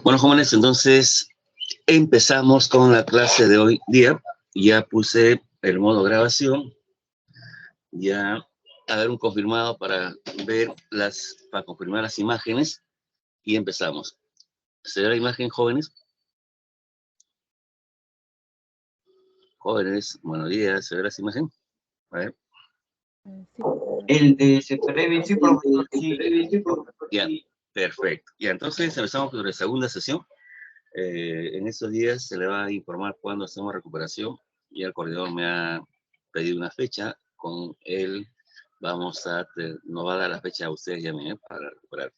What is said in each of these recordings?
Bueno, jóvenes, entonces empezamos con la clase de hoy día. Ya puse el modo grabación. Ya a ver un confirmado para confirmar las imágenes y empezamos. ¿Se ve la imagen, jóvenes? Jóvenes, buenos días, ¿se ve la imagen? A ver. El de CPREVI, sí, profesor, sí. Ya, perfecto. Ya, entonces empezamos con la segunda sesión. En estos días se le va a informar cuándo hacemos recuperación. Y el coordinador me ha pedido una fecha. Con él nos va a dar la fecha a ustedes y a mí para recuperar.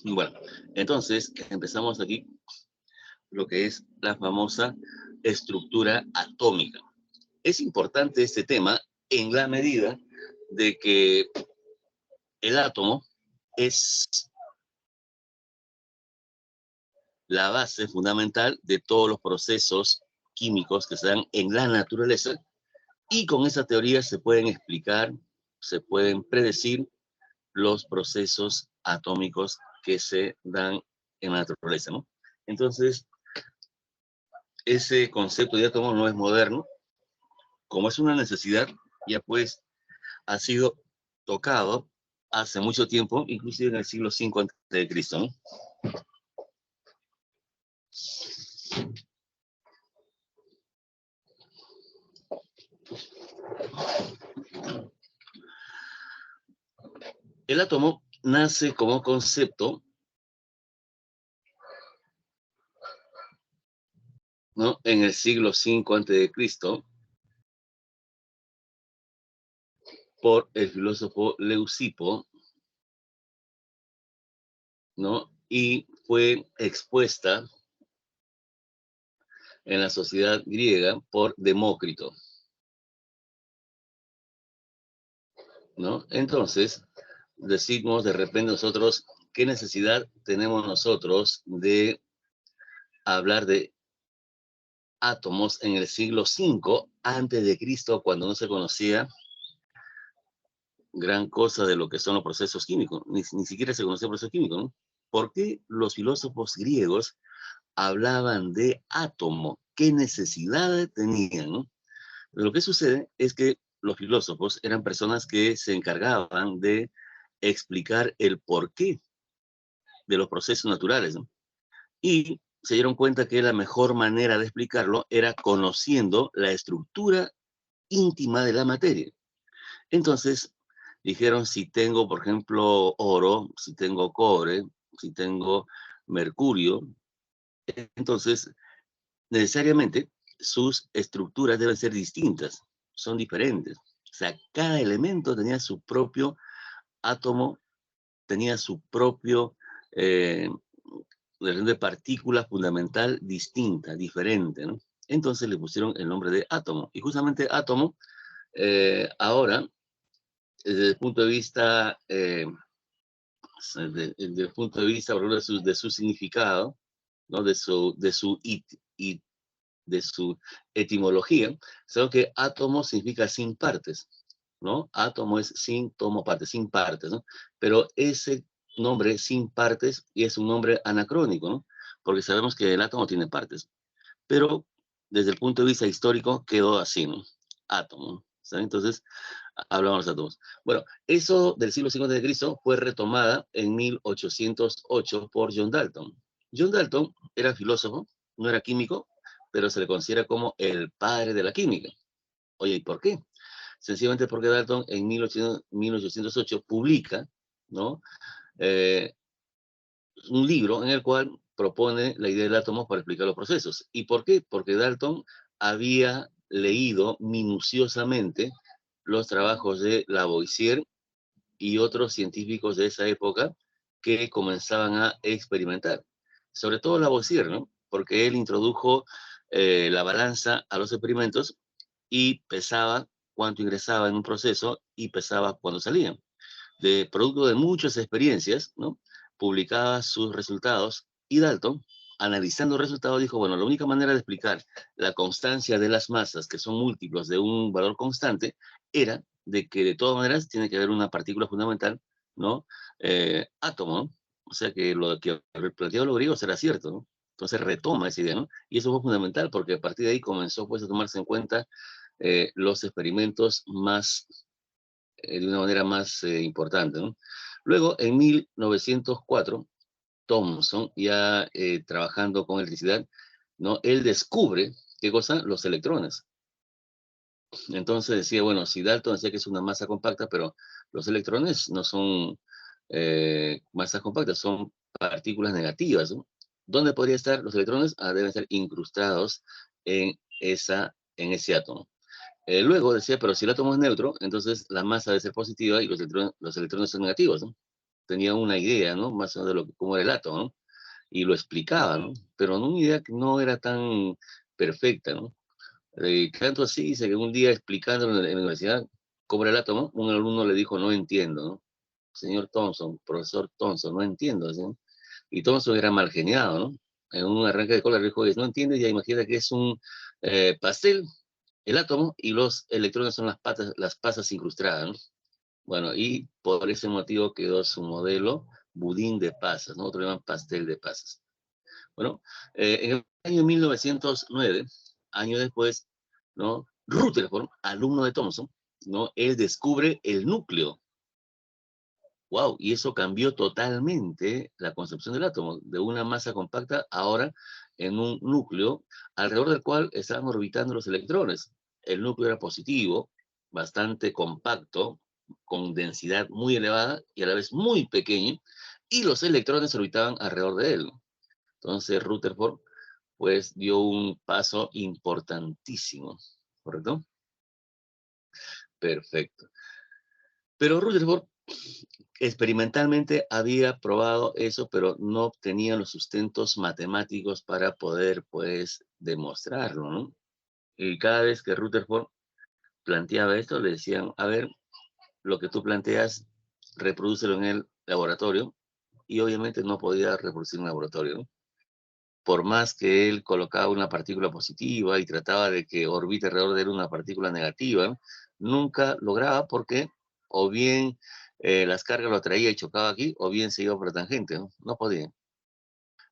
Bueno, entonces empezamos aquí lo que es la famosa estructura atómica. Es importante este tema en la medida de que el átomo es la base fundamental de todos los procesos químicos que se dan en la naturaleza, y con esa teoría se pueden explicar, se pueden predecir los procesos atómicos que se dan en la naturaleza, ¿no? Entonces, ese concepto de átomo no es moderno, como es una necesidad, ya pues ha sido tocado hace mucho tiempo, inclusive en el siglo V a.C., ¿no? El átomo nace como concepto, ¿no?, en el siglo V a.C., por el filósofo Leucipo, ¿no? Y fue expuesta en la sociedad griega por Demócrito, ¿no? Entonces, decimos de repente nosotros, ¿qué necesidad tenemos nosotros de hablar de átomos en el siglo V antes de Cristo, cuando no se conocía gran cosa de lo que son los procesos químicos? Ni siquiera se conocía el proceso químico, ¿no? ¿Por qué los filósofos griegos hablaban de átomo? ¿Qué necesidad tenían, no? Lo que sucede es que los filósofos eran personas que se encargaban de explicar el porqué de los procesos naturales, ¿no? Y se dieron cuenta que la mejor manera de explicarlo era conociendo la estructura íntima de la materia. Entonces, dijeron, si tengo, por ejemplo, oro, si tengo cobre, si tengo mercurio, entonces, necesariamente, sus estructuras deben ser distintas, son diferentes. O sea, cada elemento tenía su propio átomo, tenía su propio de partícula fundamental distinta, diferente, ¿no? Entonces le pusieron el nombre de átomo. Y justamente átomo, ahora, desde el punto de vista, desde el punto de vista, por ejemplo, de su significado, ¿no? de su etimología, sino que átomo significa sin partes, ¿no? Átomo es sin, tomo partes, sin partes, ¿no? Pero ese nombre sin partes es un nombre anacrónico, ¿no? Porque sabemos que el átomo tiene partes. Pero desde el punto de vista histórico quedó así, ¿no? Átomo, ¿saben? Entonces, hablamos de átomos. Bueno, eso del siglo V de Cristo fue retomada en 1808 por John Dalton. John Dalton era filósofo, no era químico, pero se le considera como el padre de la química. Oye, ¿y por qué? Sencillamente porque Dalton en 1808 publica, ¿no?, un libro en el cual propone la idea del átomo para explicar los procesos. ¿Y por qué? Porque Dalton había leído minuciosamente los trabajos de Lavoisier y otros científicos de esa época que comenzaban a experimentar. Sobre todo Lavoisier, ¿no? Porque él introdujo la balanza a los experimentos y pesaba cuánto ingresaba en un proceso y pesaba cuánto salía. Producto de muchas experiencias, ¿no?, publicaba sus resultados, y Dalton analizando el resultado, dijo, bueno, la única manera de explicar la constancia de las masas, que son múltiplos de un valor constante, era de que de todas maneras tiene que haber una partícula fundamental, ¿no? Átomo, ¿no? O sea que lo que planteaban los griegos era cierto, ¿no? Entonces retoma esa idea, ¿no? Y eso fue fundamental porque a partir de ahí comenzó pues a tomarse en cuenta los experimentos más, de una manera más importante, ¿no? Luego, en 1904, Thomson, ya trabajando con electricidad, ¿no? Él descubre, ¿qué cosa? Los electrones. Entonces decía, bueno, si Dalton decía que es una masa compacta, pero los electrones no son masas compactas, son partículas negativas, ¿no? ¿Dónde podrían estar los electrones? Ah, deben estar incrustados en ese átomo. Luego decía, pero si el átomo es neutro, entonces la masa debe ser positiva y los electrones son negativos, ¿no? Tenía una idea, ¿no? Más o menos de cómo era el átomo, ¿no? Y lo explicaba, ¿no? Pero una idea que no era tan perfecta, ¿no? Tanto así, dice que un día explicando en la universidad cómo era el átomo, un alumno le dijo, no entiendo, ¿no? Señor Thomson, profesor Thomson, no entiendo, ¿sí? Y Thomson era mal geniado, ¿no? En un arranque de cola le dijo, no entiendes, ya imagina que es un pastel, el átomo, y los electrones son las pasas incrustadas, ¿no? Bueno, y por ese motivo quedó su modelo budín de pasas, ¿no? Otro llaman pastel de pasas. Bueno, en el año 1909, año después, ¿no? Rutherford, alumno de Thomson, ¿no? Él descubre el núcleo. Wow, y eso cambió totalmente la concepción del átomo, de una masa compacta ahora en un núcleo alrededor del cual estaban orbitando los electrones. El núcleo era positivo, bastante compacto, con densidad muy elevada y a la vez muy pequeño, y los electrones orbitaban alrededor de él. Entonces Rutherford pues dio un paso importantísimo, ¿correcto? Perfecto. Pero Rutherford experimentalmente había probado eso, pero no obtenía los sustentos matemáticos para poder, pues, demostrarlo, ¿no? Y cada vez que Rutherford planteaba esto, le decían, a ver, lo que tú planteas, reprodúcelo en el laboratorio, y obviamente no podía reproducir en el laboratorio, ¿no? Por más que él colocaba una partícula positiva y trataba de que orbite alrededor de él una partícula negativa, ¿no? Nunca lograba porque o bien las cargas lo atraía y chocaba aquí, o bien se iba por la tangente, ¿no? No podía,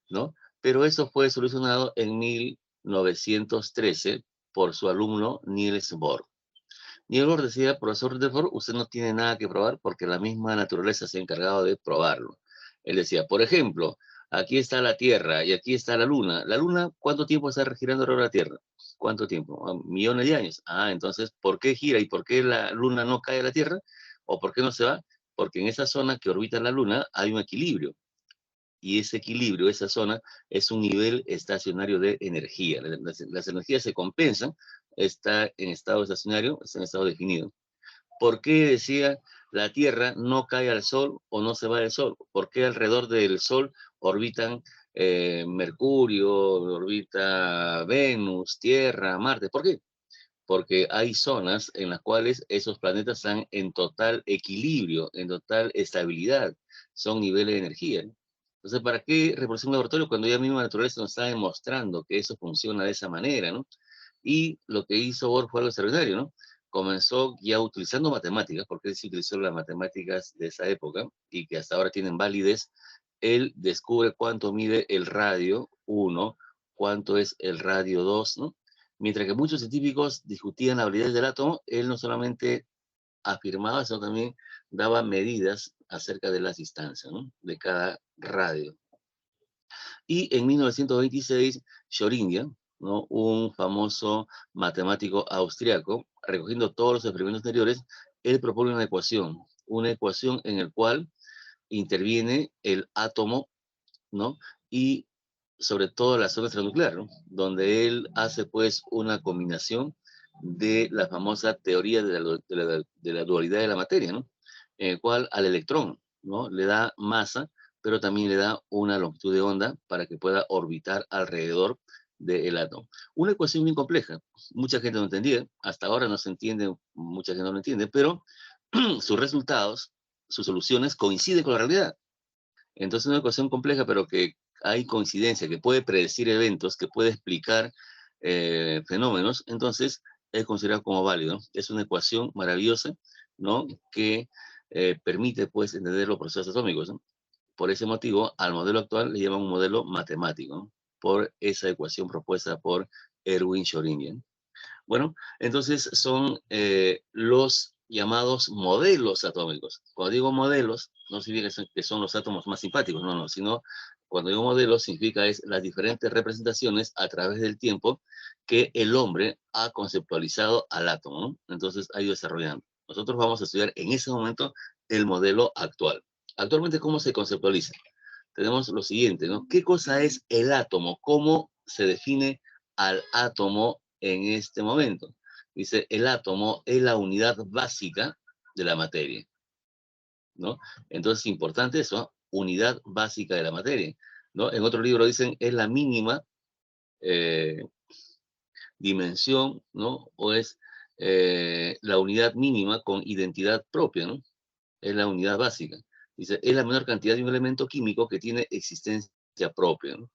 ¿no? Pero eso fue solucionado en 1913 por su alumno Niels Bohr. Niels Bohr decía, profesor Rutherford, usted no tiene nada que probar porque la misma naturaleza se ha encargado de probarlo. Él decía, por ejemplo, aquí está la Tierra y aquí está la Luna. ¿La Luna cuánto tiempo está girando alrededor de la Tierra? ¿Cuánto tiempo? Millones de años. Ah, entonces, ¿por qué gira y por qué la Luna no cae a la Tierra? ¿O por qué no se va? Porque en esa zona que orbita la Luna hay un equilibrio. Y ese equilibrio, esa zona, es un nivel estacionario de energía. Las energías se compensan, está en estado estacionario, está en estado definido. ¿Por qué decía la Tierra no cae al Sol o no se va del Sol? ¿Por qué alrededor del Sol orbitan Mercurio, orbita Venus, Tierra, Marte? ¿Por qué? Porque hay zonas en las cuales esos planetas están en total equilibrio, en total estabilidad, son niveles de energía. Entonces, ¿para qué reproducir un laboratorio cuando ya misma la naturaleza nos está demostrando que eso funciona de esa manera, ¿no? Y lo que hizo Bohr fue algo extraordinario, ¿no? Comenzó ya utilizando matemáticas, porque él sí utilizó las matemáticas de esa época y que hasta ahora tienen validez. Él descubre cuánto mide el radio 1, cuánto es el radio 2, ¿no? Mientras que muchos científicos discutían la validez del átomo, él no solamente afirmaba, sino también daba medidas acerca de las distancias, ¿no? De cada radio. Y en 1926, Schrödinger, ¿no? Un famoso matemático austriaco, recogiendo todos los experimentos anteriores, él propone una ecuación en la cual interviene el átomo, ¿no? Y sobre todo la zona extranuclear, ¿no? Donde él hace pues una combinación de la famosa teoría de la dualidad de la materia, ¿no? En el cual al electrón, ¿no? Le da masa, pero también le da una longitud de onda para que pueda orbitar alrededor del átomo. Una ecuación bien compleja, mucha gente no entendía, hasta ahora no se entiende, mucha gente no lo entiende, pero sus resultados, sus soluciones coinciden con la realidad. Entonces una ecuación compleja, pero que hay coincidencia, que puede predecir eventos, que puede explicar fenómenos, entonces es considerado como válido. Es una ecuación maravillosa, ¿no? Que permite, pues, entender los procesos atómicos, ¿no? Por ese motivo, al modelo actual le llaman un modelo matemático, ¿no? Por esa ecuación propuesta por Erwin Schrödinger. Bueno, entonces son los llamados modelos atómicos. Cuando digo modelos, no significa que son los átomos más simpáticos, no, no, sino cuando digo modelos significa es las diferentes representaciones a través del tiempo que el hombre ha conceptualizado al átomo, ¿no? Entonces ha ido desarrollando. Nosotros vamos a estudiar en ese momento el modelo actual. Actualmente, ¿cómo se conceptualiza? Tenemos lo siguiente, ¿no? ¿Qué cosa es el átomo? ¿Cómo se define al átomo en este momento? Dice, el átomo es la unidad básica de la materia, ¿no? Entonces, importante eso, unidad básica de la materia, ¿no? En otro libro dicen, es la mínima eh, dimensión, ¿no? O es la unidad mínima con identidad propia, ¿no? Es la unidad básica. Dice, es la menor cantidad de un elemento químico que tiene existencia propia, ¿no?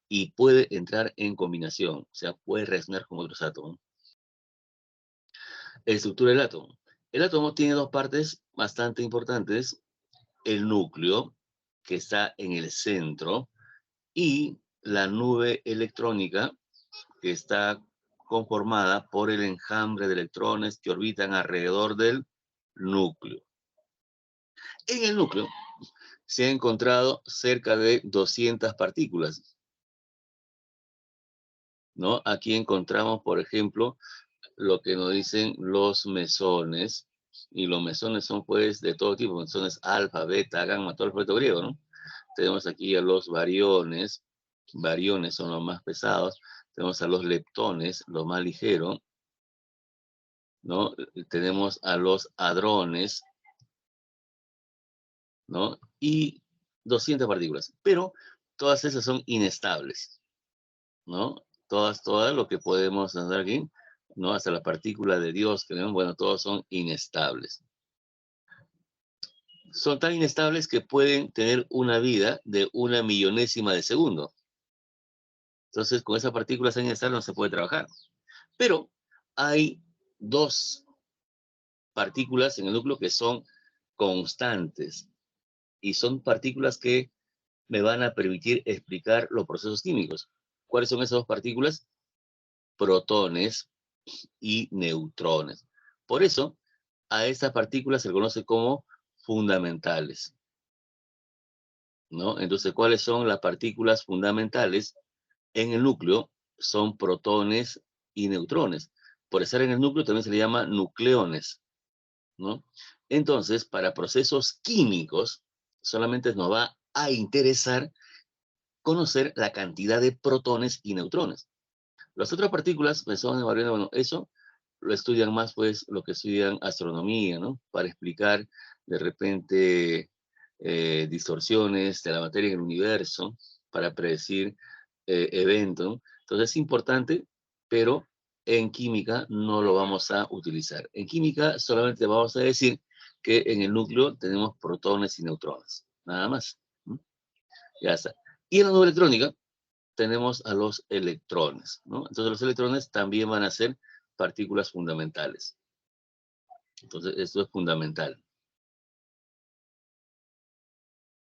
Y puede entrar en combinación, o sea, puede reaccionar con otros átomos. Estructura del átomo. El átomo tiene dos partes bastante importantes, el núcleo, que está en el centro, y la nube electrónica, que está conformada por el enjambre de electrones que orbitan alrededor del núcleo. En el núcleo se han encontrado cerca de 200 partículas, ¿no? Aquí encontramos, por ejemplo, lo que nos dicen los mesones, y los mesones son pues de todo tipo, mesones alfa, beta, gamma, todo el alfabeto griego, ¿no? Tenemos aquí a los bariones son los más pesados, tenemos a los leptones, lo más ligero, ¿no? Tenemos a los hadrones, ¿no? Y 200 partículas, pero todas esas son inestables, ¿no? Todas lo que podemos andar aquí, ¿no? Hasta la partícula de Dios, que vemos, bueno, todos son inestables. Son tan inestables que pueden tener una vida de 1/1000ª de segundo. Entonces, con esas partículas tan inestables no se puede trabajar. Pero hay dos partículas en el núcleo que son constantes y son partículas que me van a permitir explicar los procesos químicos. ¿Cuáles son esas dos partículas? Protones y neutrones. Por eso, a estas partículas se le conoce como fundamentales, ¿no? Entonces, ¿cuáles son las partículas fundamentales en el núcleo? Son protones y neutrones. Por estar en el núcleo también se le llama nucleones, ¿no? Entonces, para procesos químicos, solamente nos va a interesar conocer la cantidad de protones y neutrones. Las otras partículas, mesones, bariones, bueno, eso lo estudian más, pues, lo que estudian astronomía, ¿no? Para explicar, de repente, distorsiones de la materia en el universo, para predecir eventos, ¿no? Entonces es importante, pero en química no lo vamos a utilizar. En química solamente vamos a decir que en el núcleo tenemos protones y neutrones, nada más. ¿No? Ya está. Y en la nube electrónica tenemos a los electrones, ¿no? Entonces los electrones también van a ser partículas fundamentales. Entonces esto es fundamental.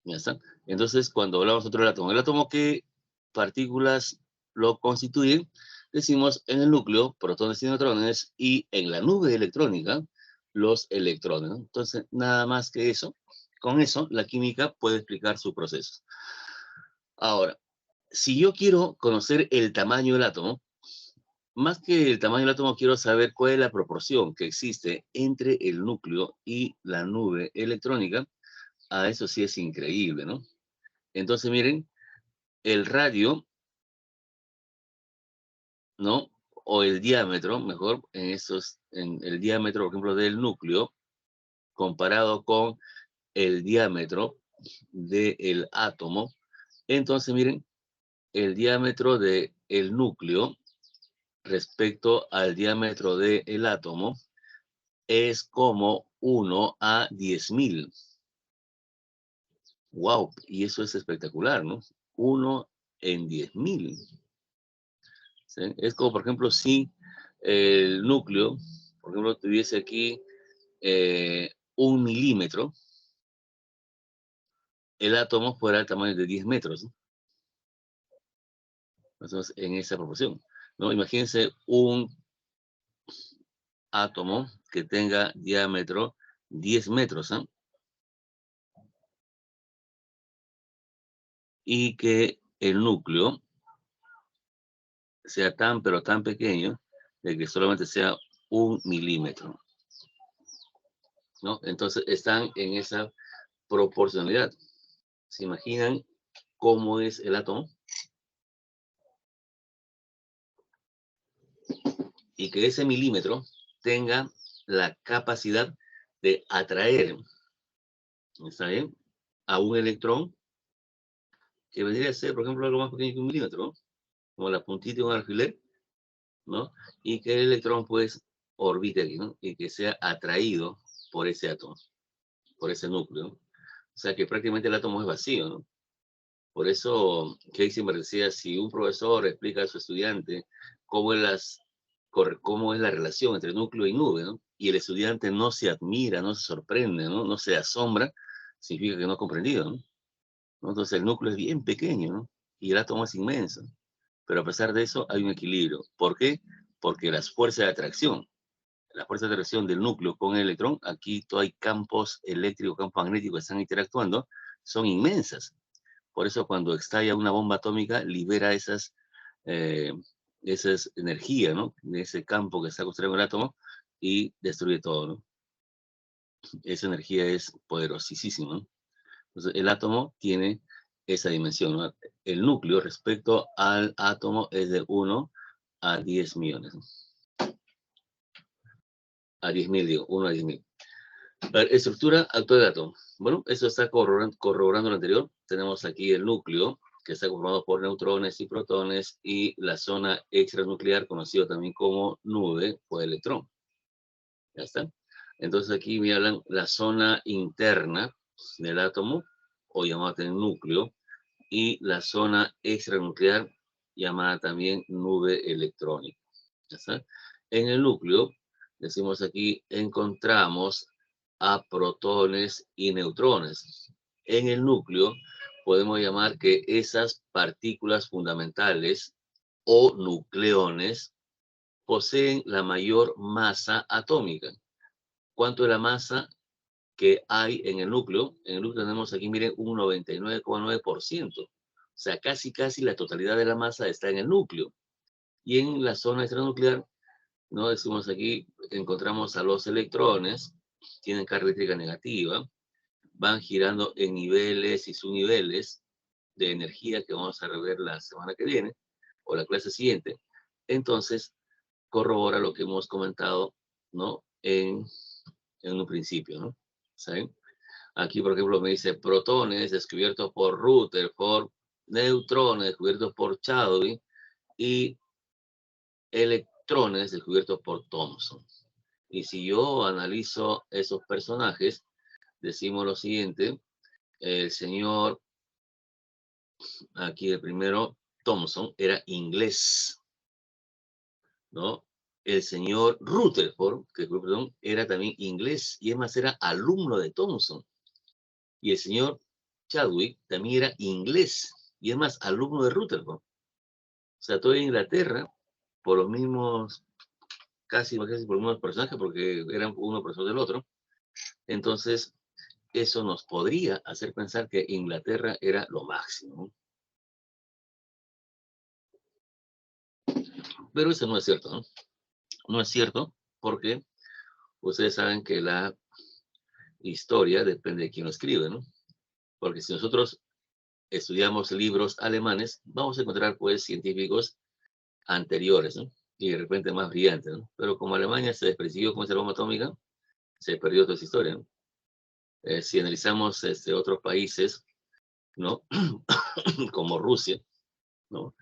¿Ya está? Entonces cuando hablamos nosotros del átomo, el átomo, ¿qué partículas lo constituyen? Decimos en el núcleo, protones y neutrones, y en la nube electrónica, los electrones, ¿no? Entonces, nada más que eso. Con eso, la química puede explicar sus procesos. Ahora, si yo quiero conocer el tamaño del átomo, más que el tamaño del átomo, quiero saber cuál es la proporción que existe entre el núcleo y la nube electrónica. Ah, eso sí es increíble, ¿no? Entonces, miren, el radio, ¿no? O el diámetro, mejor, en el diámetro, por ejemplo, del núcleo, comparado con el diámetro del átomo. Entonces, miren, el diámetro del núcleo respecto al diámetro del átomo es como 1 a 10.000. ¡Wow! Y eso es espectacular, ¿no? 1 en 10.000. ¿Sí? Es como, por ejemplo, si el núcleo, por ejemplo, tuviese aquí 1 milímetro, el átomo fuera del tamaño de 10 metros, ¿no? Más o menos en esa proporción, ¿no? Imagínense un átomo que tenga diámetro 10 metros, ¿eh? Y que el núcleo sea tan, pero tan pequeño, de que solamente sea 1 milímetro, ¿no? Entonces están en esa proporcionalidad. ¿Se imaginan cómo es el átomo? Y que ese milímetro tenga la capacidad de atraer, ¿está bien?, a un electrón que vendría a ser, por ejemplo, algo más pequeño que un milímetro, ¿no? Como la puntita de un alfiler, ¿no? Y que el electrón, pues, orbite aquí, ¿no? Y que sea atraído por ese átomo, por ese núcleo, ¿no? O sea que prácticamente el átomo es vacío, ¿no? Por eso Heisenberg decía, si un profesor explica a su estudiante cómo cómo es la relación entre núcleo y nube, ¿no? Y el estudiante no se admira, no se sorprende, ¿no? No se asombra, significa que no ha comprendido, ¿no? Entonces el núcleo es bien pequeño, ¿no? Y el átomo es inmenso. Pero a pesar de eso hay un equilibrio. ¿Por qué? Porque la fuerza de atracción del núcleo con el electrón, aquí todo hay campos eléctricos, campos magnéticos que están interactuando, son inmensas. Por eso cuando estalla una bomba atómica, libera eh, esas energías, ¿no? De ese campo que está construyendo el átomo y destruye todo, ¿no? Esa energía es poderosísima, ¿no? Entonces, el átomo tiene esa dimensión, ¿no? El núcleo respecto al átomo es de 1 a 10 millones, ¿no? A 10.000, digo, 1 a 10.000. Estructura actual del átomo. Bueno, eso está corroborando lo anterior. Tenemos aquí el núcleo, que está conformado por neutrones y protones, y la zona extranuclear, conocido también como nube o electrón. Ya está. Entonces aquí me hablan la zona interna del átomo, o llamada también núcleo, y la zona extranuclear, llamada también nube electrónica. ¿Ya está? En el núcleo, decimos aquí, encontramos a protones y neutrones. En el núcleo podemos llamar que esas partículas fundamentales o nucleones poseen la mayor masa atómica. ¿Cuánto es la masa que hay en el núcleo? En el núcleo tenemos aquí, miren, un 99,9%. O sea, casi la totalidad de la masa está en el núcleo. Y en la zona extranuclear, ¿no? Decimos aquí, encontramos a los electrones, tienen carga eléctrica negativa, van girando en niveles y subniveles de energía que vamos a rever la semana que viene o la clase siguiente. Entonces, corrobora lo que hemos comentado, ¿no? En un principio, ¿no? ¿Saben? Aquí, por ejemplo, me dice protones descubiertos por Rutherford, neutrones descubiertos por Chadwick y electrones descubiertos por Thomson. Y si yo analizo esos personajes, decimos lo siguiente: el señor, aquí el primero, Thomson, era inglés, ¿no? El señor Rutherford, perdón, era también inglés, y además era alumno de Thomson. Y el señor Chadwick también era inglés, y además alumno de Rutherford. O sea, todo en Inglaterra, por los mismos, casi por los mismos personajes, porque eran uno profesor del otro. Entonces, eso nos podría hacer pensar que Inglaterra era lo máximo. Pero eso no es cierto, ¿no? No es cierto porque ustedes saben que la historia depende de quién lo escribe, ¿no? Porque si nosotros estudiamos libros alemanes, vamos a encontrar, pues, científicos anteriores, ¿no? Y de repente más brillantes, ¿no? Pero como Alemania se desprestigió con esa bomba atómica, se perdió toda esa historia, ¿no? Si analizamos otros países, ¿no? Como Rusia, ¿no?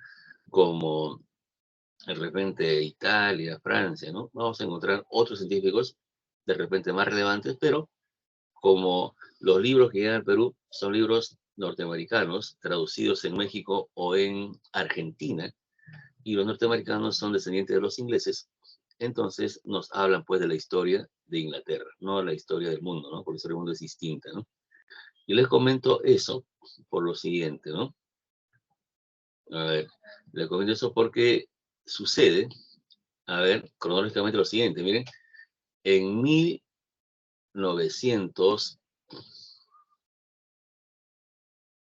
Como de repente Italia, Francia, ¿no? Vamos a encontrar otros científicos de repente más relevantes, pero como los libros que llegan al Perú son libros norteamericanos traducidos en México o en Argentina, y los norteamericanos son descendientes de los ingleses, entonces nos hablan pues de la historia de Inglaterra, no la historia del mundo, ¿no? Porque la historia del mundo es distinta, ¿no? Y les comento eso por lo siguiente, ¿no? A ver, les comento eso porque sucede, a ver, cronológicamente lo siguiente, miren, en 1900,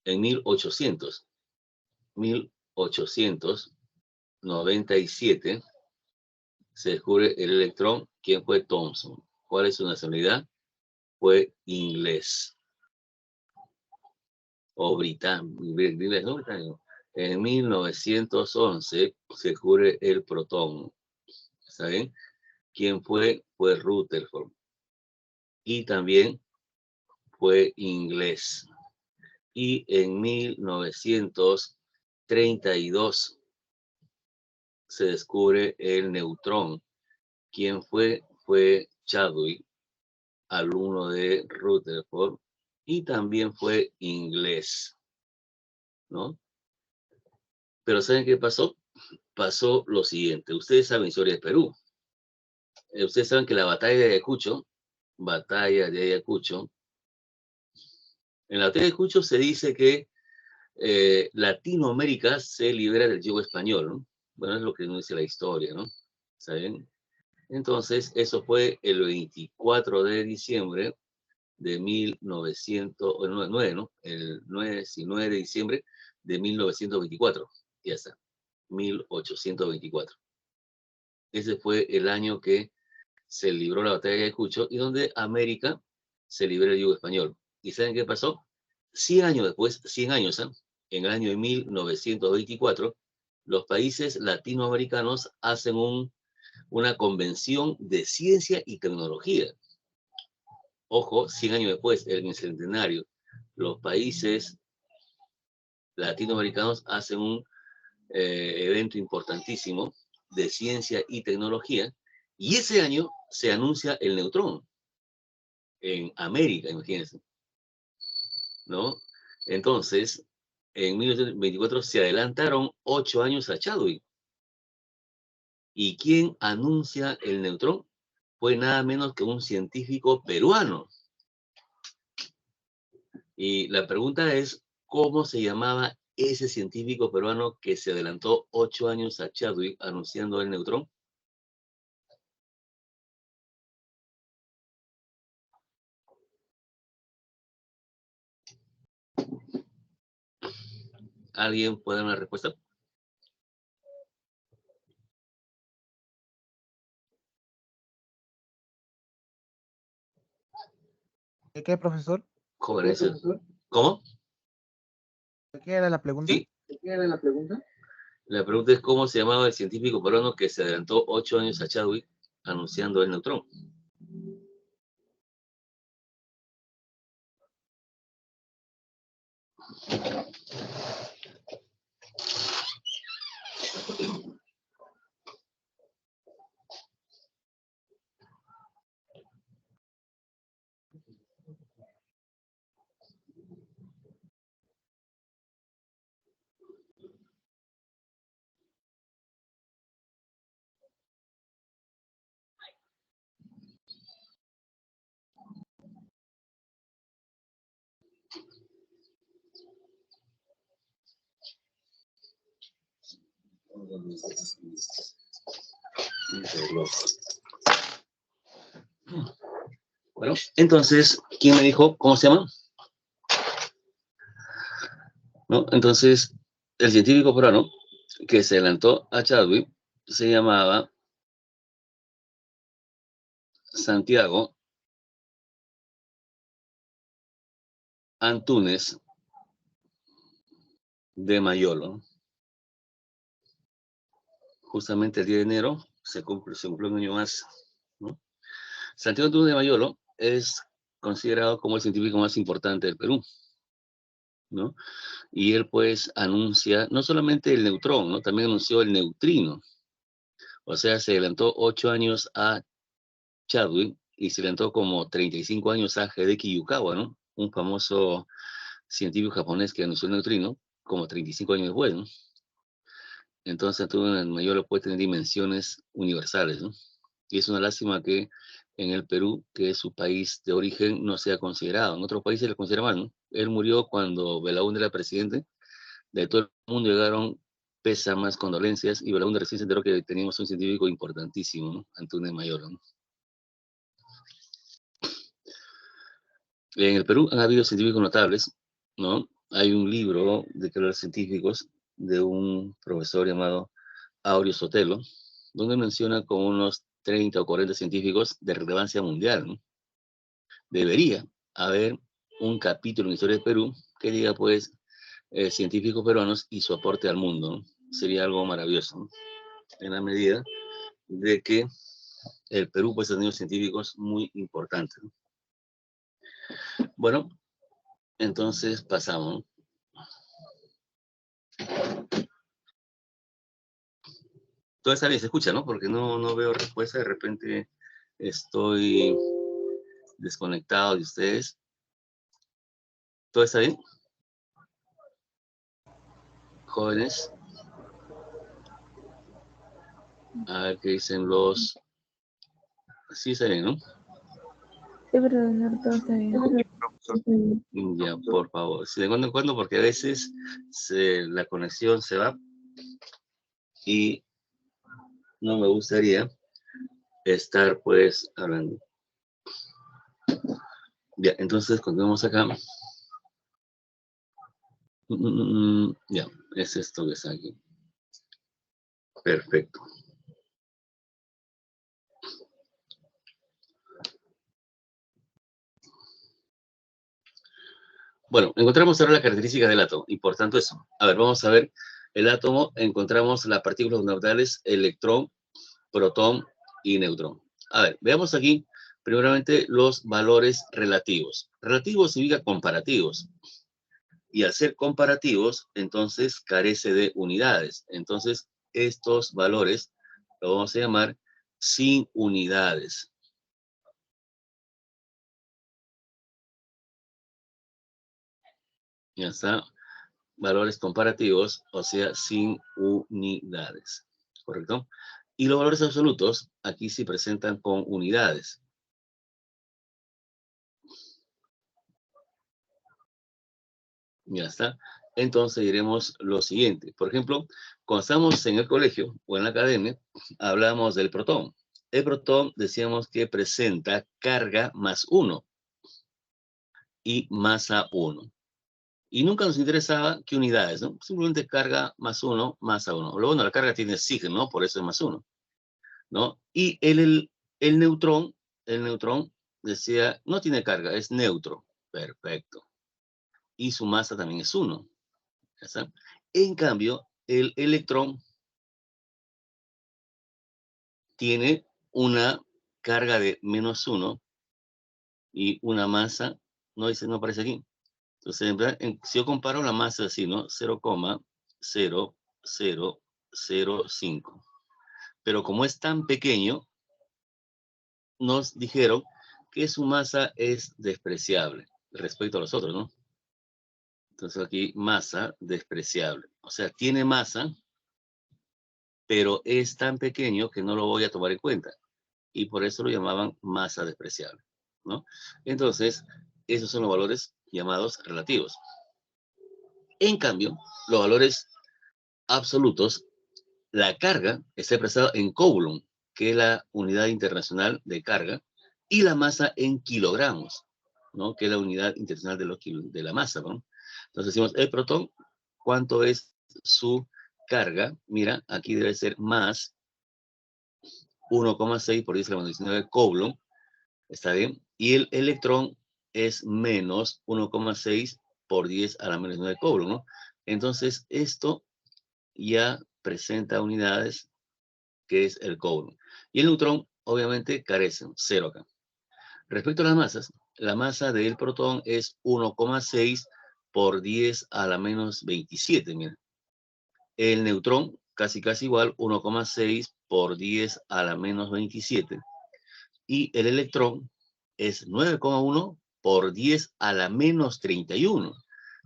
en 1897, se descubre el electrón. ¿Quién fue Thomson? ¿Cuál es su nacionalidad? Fue inglés o británico, ¿no? Británico. En 1911 se descubre el protón. ¿Está bien? ¿Quién fue? Fue Rutherford. Y también fue inglés. Y en 1932 se descubre el neutrón. ¿Quién fue? Fue Chadwick, alumno de Rutherford, y también fue inglés, ¿no? Pero ¿saben qué pasó? Pasó lo siguiente. Ustedes saben historia de Perú. Ustedes saben que la batalla de Ayacucho, en la batalla de Ayacucho se dice que Latinoamérica se libera del yugo español, ¿no? Bueno, es lo que nos dice la historia, ¿no? ¿Saben? Entonces, eso fue el 24 de diciembre de 1909, ¿no? El 9 de diciembre de 1924. Ya está, 1824. Ese fue el año que se libró la batalla de Ayacucho y donde América se libera del yugo español. ¿Y saben qué pasó? 100 años después, 100 años, ¿eh? En el año de 1924, los países latinoamericanos hacen una convención de ciencia y tecnología. Ojo, 100 años después, en el centenario, los países latinoamericanos hacen un evento importantísimo de ciencia y tecnología, y ese año se anuncia el neutrón en América, imagínense, ¿no? Entonces, en 1924 se adelantaron 8 años a Chadwick. ¿Y quién anuncia el neutrón? Fue nada menos que un científico peruano. Y la pregunta es, ¿cómo se llamaba ese científico peruano que se adelantó 8 años a Chadwick anunciando el neutrón? ¿Alguien puede dar una respuesta? ¿De qué, profesor? Jóvenes. ¿Cómo? ¿De qué era la pregunta? Sí. La pregunta es, ¿cómo se llamaba el científico peruano que se adelantó 8 años a Chadwick anunciando el neutrón? Bueno, entonces, ¿quién me dijo cómo se llama? ¿No? Entonces, el científico peruano que se adelantó a Chadwick se llamaba Santiago Antúnez de Mayolo. Justamente el 10 de enero se cumplió un año más, ¿no? Santiago Antúnez de Mayolo es considerado como el científico más importante del Perú, ¿no? Y él pues anuncia no solamente el neutrón, ¿no? También anunció el neutrino. O sea, se adelantó 8 años a Chadwick y se adelantó como 35 años a Hideki Yukawa, ¿no? Un famoso científico japonés que anunció el neutrino como 35 años después, ¿no? Entonces, el mayor puede tener dimensiones universales, ¿no? Y es una lástima que en el Perú, que es su país de origen, no sea considerado. En otros países le consideran, ¿no? Él murió cuando Belaúnde era presidente. De todo el mundo llegaron pésamas condolencias y Belaúnde recién se enteró que teníamos un científico importantísimo, ¿no? Antunes Mayor, ¿no? En el Perú han habido científicos notables, ¿no? Hay un libro de los científicos de un profesor llamado Aureo Sotelo, donde menciona como unos 30 o 40 científicos de relevancia mundial, ¿no? Debería haber un capítulo en la historia de Perú que diga, pues, científicos peruanos y su aporte al mundo, ¿no? Sería algo maravilloso, ¿no? En la medida de que el Perú pues ha tenido científicos muy importantes, ¿no? Bueno, entonces pasamos, ¿no? Todo está bien, se escucha, ¿no? Porque no veo respuesta, de repente estoy desconectado de ustedes. ¿Todo está bien? Jóvenes. A ver qué dicen los... Sí, está bien, ¿no? Sí, profesor, todo está bien. Ya, por favor. Si de cuando en cuando, porque a veces la conexión se va y no me gustaría estar, pues, hablando. Ya, entonces, continuamos acá. Ya, es esto que está aquí. Perfecto. Bueno, encontramos ahora la característica del átomo. Importante eso. A ver, vamos a ver el átomo. Encontramos las partículas fundamentales, electrón, protón y neutrón. A ver, veamos aquí, primeramente, los valores relativos. Relativos significa comparativos. Y al ser comparativos, entonces carece de unidades. Entonces, estos valores lo vamos a llamar sin unidades. Ya está. Valores comparativos, o sea, sin unidades. ¿Correcto? Y los valores absolutos, aquí se presentan con unidades. Ya está. Entonces diremos lo siguiente. Por ejemplo, cuando estamos en el colegio o en la academia, hablamos del protón. El protón decíamos que presenta carga más 1 y masa 1. Y nunca nos interesaba qué unidades, ¿no? Simplemente carga más 1, masa 1. Luego, bueno, la carga tiene signo, ¿no? Por eso es más 1, ¿no? Y el neutrón decía, no tiene carga, es neutro. Perfecto. Y su masa también es 1. ¿Ya está? En cambio, el electrón tiene una carga de menos 1 y una masa, no dice, no aparece aquí. Entonces, si yo comparo la masa así, ¿no? 0,0005. Pero como es tan pequeño, nos dijeron que su masa es despreciable respecto a los otros, ¿no? Entonces aquí, masa despreciable. O sea, tiene masa, pero es tan pequeño que no lo voy a tomar en cuenta. Y por eso lo llamaban masa despreciable, ¿no? Entonces, esos son los valores llamados relativos. En cambio, los valores absolutos, la carga está expresada en coulomb, que es la unidad internacional de carga, y la masa en kilogramos, ¿no? Que es la unidad internacional de la masa, ¿no? Entonces decimos, el protón, ¿cuánto es su carga? Mira, aquí debe ser más 1,6 por 10 a la menos 19 coulomb, ¿está bien? Y el electrón es menos 1,6 por 10 a la menos 9 coulomb, ¿no? Entonces, esto ya presenta unidades, que es el coulomb. Y el neutrón, obviamente, carece, 0 acá. Respecto a las masas, la masa del protón es 1,6 por 10 a la menos 27, mira. El neutrón, casi igual, 1,6 por 10 a la menos 27. Y el electrón es 9,1 por 10 a la menos 31.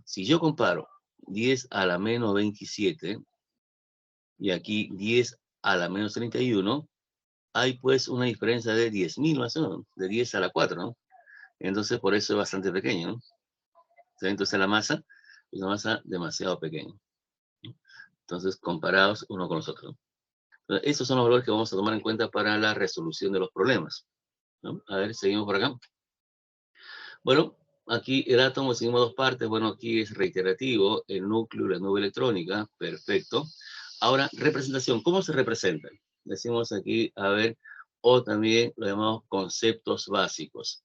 Si yo comparo 10 a la menos 27 y aquí 10 a la menos 31, hay pues una diferencia de 10.000 más o menos, de 10 a la 4, ¿no? Entonces, por eso es bastante pequeño, ¿no? Entonces, la masa es una masa demasiado pequeña. Entonces, comparados uno con los otros. Entonces, estos son los valores que vamos a tomar en cuenta para la resolución de los problemas, ¿no? A ver, seguimos por acá. Bueno, aquí el átomo, seguimos dos partes. Bueno, aquí es reiterativo, el núcleo y la nube electrónica. Perfecto. Ahora, representación. ¿Cómo se representa? Decimos aquí, a ver, o también lo llamamos conceptos básicos.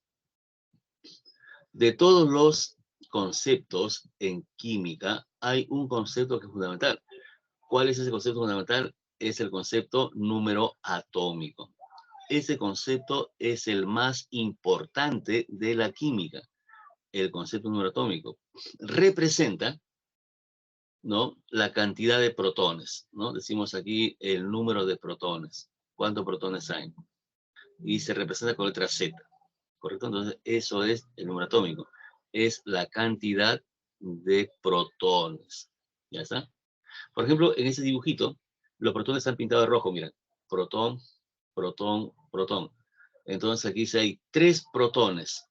De todos los conceptos en química, hay un concepto que es fundamental. ¿Cuál es ese concepto fundamental? Es el concepto número atómico. Ese concepto es el más importante de la química. El concepto número atómico representa, ¿no?, la cantidad de protones, ¿no? Decimos aquí el número de protones. ¿Cuántos protones hay? Y se representa con letra Z, ¿correcto? Entonces, eso es el número atómico. Es la cantidad de protones. ¿Ya está? Por ejemplo, en ese dibujito, los protones están pintados de rojo, miren. Protón, protón, protón. Entonces aquí dice hay 3 protones.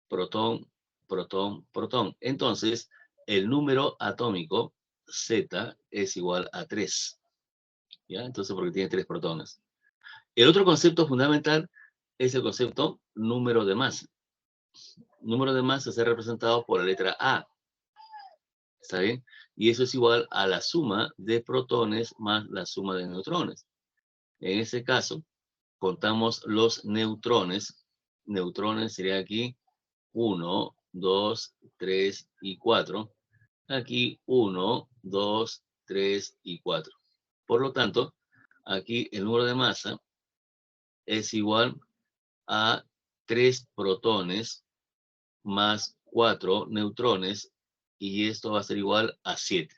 Protón, protón, protón. Entonces, el número atómico Z es igual a 3. ¿Ya? Entonces, porque tiene 3 protones. El otro concepto fundamental es el concepto número de masa. Número de masa está representado por la letra A. ¿Está bien? Y eso es igual a la suma de protones más la suma de neutrones. En ese caso, contamos los neutrones. Neutrones sería aquí 1, 2, 3 y 4. Aquí 1, 2, 3 y 4. Por lo tanto, aquí el número de masa es igual a 3 protones más 4 neutrones, y esto va a ser igual a 7.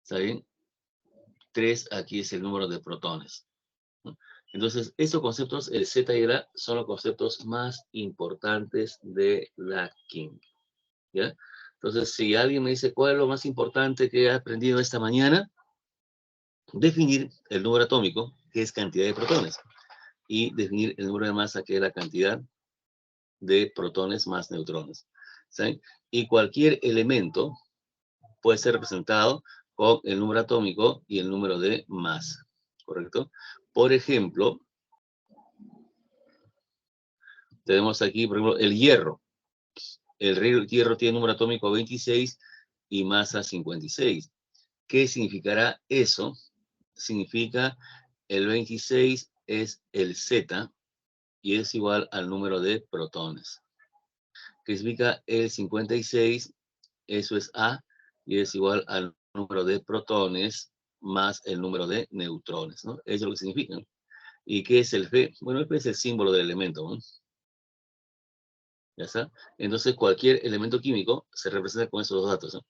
¿Está bien? 3 aquí es el número de protones, ¿no? Entonces, estos conceptos, el Z y el A, son los conceptos más importantes de la química, ¿ya? Entonces, si alguien me dice, ¿cuál es lo más importante que he aprendido esta mañana? Definir el número atómico, que es cantidad de protones, y definir el número de masa, que es la cantidad de protones más neutrones, ¿sí? Y cualquier elemento puede ser representado con el número atómico y el número de masa, ¿correcto? Por ejemplo, tenemos aquí, por ejemplo, el hierro. El hierro tiene número atómico 26 y masa 56. ¿Qué significará eso? Significa el 26 es el Z y es igual al número de protones. ¿Qué significa el 56? Eso es A y es igual al número de protones más el número de neutrones, ¿no? Eso es lo que significa, ¿no? ¿Y qué es el Fe? Bueno, el Fe es el símbolo del elemento, ¿no? ¿Ya está? Entonces, cualquier elemento químico se representa con esos dos datos, ¿no?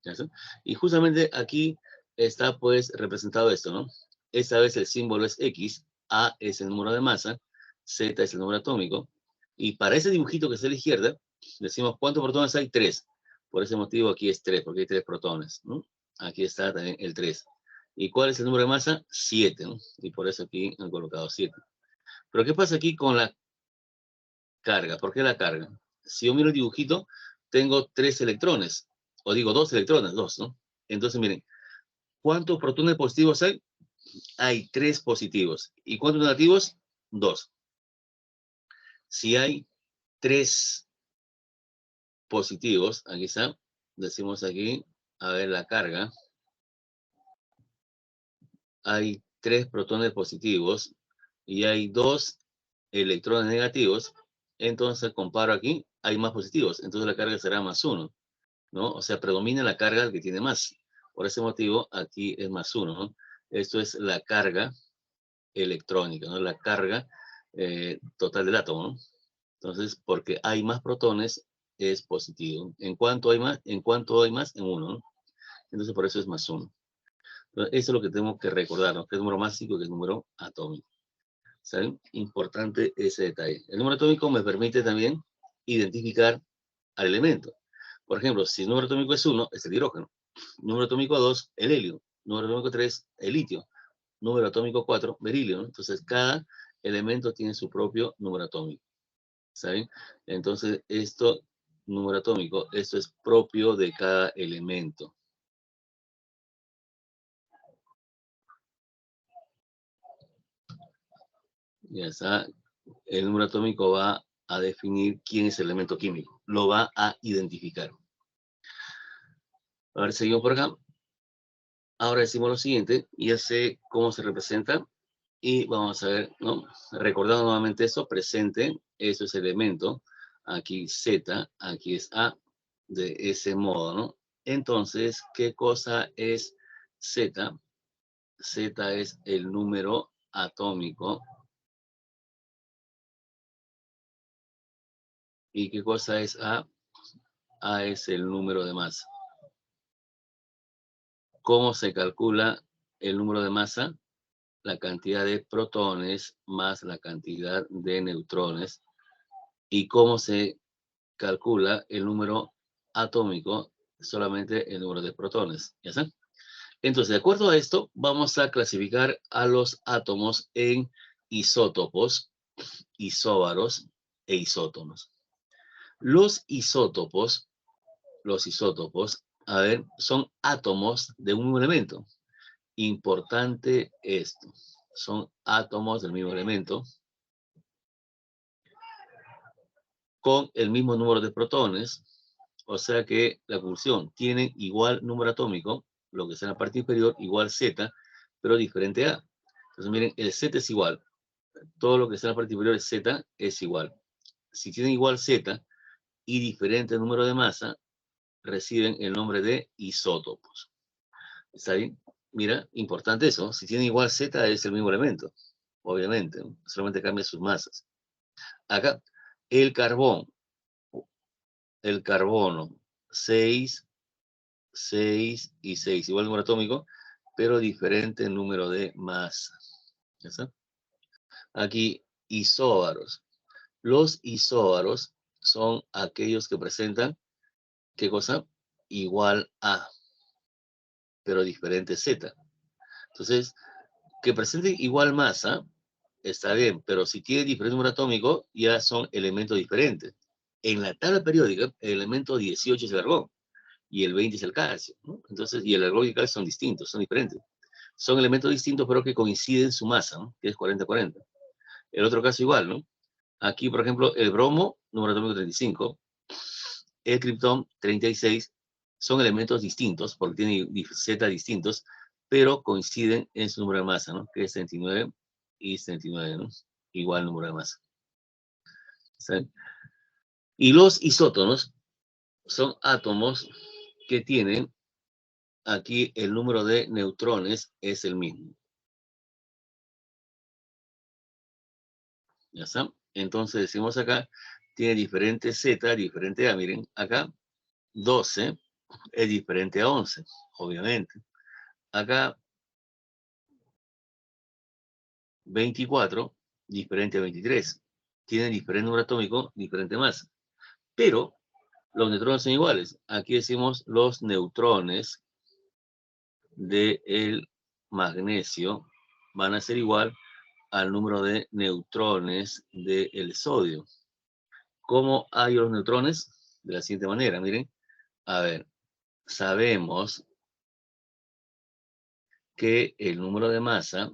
¿Ya está? Y justamente aquí está, pues, representado esto, ¿no? Esta vez el símbolo es X, A es el número de masa, Z es el número atómico, y para ese dibujito que está a la izquierda, decimos, ¿cuántos protones hay? 3. Por ese motivo aquí es 3, porque hay 3 protones, ¿no? Aquí está también el 3. ¿Y cuál es el número de masa? 7, ¿no? Y por eso aquí han colocado 7. Pero ¿qué pasa aquí con la carga? ¿Por qué la carga? Si yo miro el dibujito, tengo 3 electrones, o digo 2 electrones, 2, ¿no? Entonces, miren, ¿cuántos protones positivos hay? Hay 3 positivos. ¿Y cuántos negativos? 2. Si hay 3 positivos, aquí está, decimos aquí, a ver la carga, hay 3 protones positivos y hay 2 electrones negativos, entonces comparo aquí, hay más positivos, entonces la carga será más 1, ¿no? O sea, predomina la carga que tiene más. Por ese motivo, aquí es más 1, ¿no? Esto es la carga electrónica, ¿no? La carga total del átomo, ¿no? Entonces, porque hay más protones, es positivo. ¿En cuánto hay más? En cuánto hay más, en 1, ¿no? Entonces, por eso es más 1. Entonces, eso es lo que tenemos que recordar, ¿no? Que es número másico, que es número atómico. ¿Saben? Importante ese detalle. El número atómico me permite también identificar al elemento. Por ejemplo, si el número atómico es 1, es el hidrógeno. Número atómico 2, el helio. Número atómico 3, el litio. Número atómico 4, berilio, ¿no? Entonces, cada elemento tiene su propio número atómico. ¿Saben? Entonces, esto, número atómico, esto es propio de cada elemento. Ya está. El número atómico va a definir quién es el elemento químico. Lo va a identificar. A ver, seguimos por acá. Ahora decimos lo siguiente. Ya sé cómo se representa. Y vamos a ver, ¿no? Recordando nuevamente eso, presente, eso es elemento. Aquí Z, aquí es A. De ese modo, ¿no? Entonces, ¿qué cosa es Z? Z es el número atómico. ¿Y qué cosa es A? A es el número de masa. ¿Cómo se calcula el número de masa? La cantidad de protones más la cantidad de neutrones. ¿Y cómo se calcula el número atómico? Solamente el número de protones. ¿Ya está? Entonces, de acuerdo a esto, vamos a clasificar a los átomos en isótopos, isóbaros e isótonos. Los isótopos, a ver, son átomos de un mismo elemento. Importante esto. Son átomos del mismo elemento con el mismo número de protones. O sea que la conclusión tiene igual número atómico, lo que sea en la parte inferior, igual Z, pero diferente A. Entonces miren, el Z es igual. Todo lo que está en la parte inferior es Z es igual. Si tienen igual Z y diferente número de masa, reciben el nombre de isótopos. ¿Está bien? Mira, importante eso. Si tienen igual Z es el mismo elemento. Obviamente, ¿no? Solamente cambia sus masas. Acá, el carbón. El carbono. 6, 6 y 6. Igual número atómico, pero diferente número de masa. ¿Ya está? Aquí, isóbaros. Los isóbaros son aquellos que presentan, ¿qué cosa? Igual a, pero diferente Z. Entonces, que presenten igual masa, está bien, pero si tiene diferente número atómico, ya son elementos diferentes. En la tabla periódica, el elemento 18 es el argón y el 20 es el calcio, ¿no? Entonces, y el argón y el calcio son distintos, son diferentes. Son elementos distintos, pero que coinciden en su masa, ¿no? Que es 40-40. El otro caso igual, ¿no? Aquí, por ejemplo, el bromo, número atómico 35, el criptón 36, son elementos distintos, porque tienen Z distintos, pero coinciden en su número de masa, ¿no? Que es 39 y 79, ¿no? Igual número de masa. ¿Sí? Y los isótonos son átomos que tienen, aquí el número de neutrones es el mismo. ¿Ya está? Entonces decimos acá, tiene diferente Z, diferente A. Miren, acá 12 es diferente a 11, obviamente. Acá 24, diferente a 23. Tienen diferente número atómico, diferente masa. Pero los neutrones son iguales. Aquí decimos los neutrones del magnesio van a ser igual al número de neutrones del sodio. ¿Cómo hay los neutrones? De la siguiente manera, miren. A ver, sabemos que el número de masa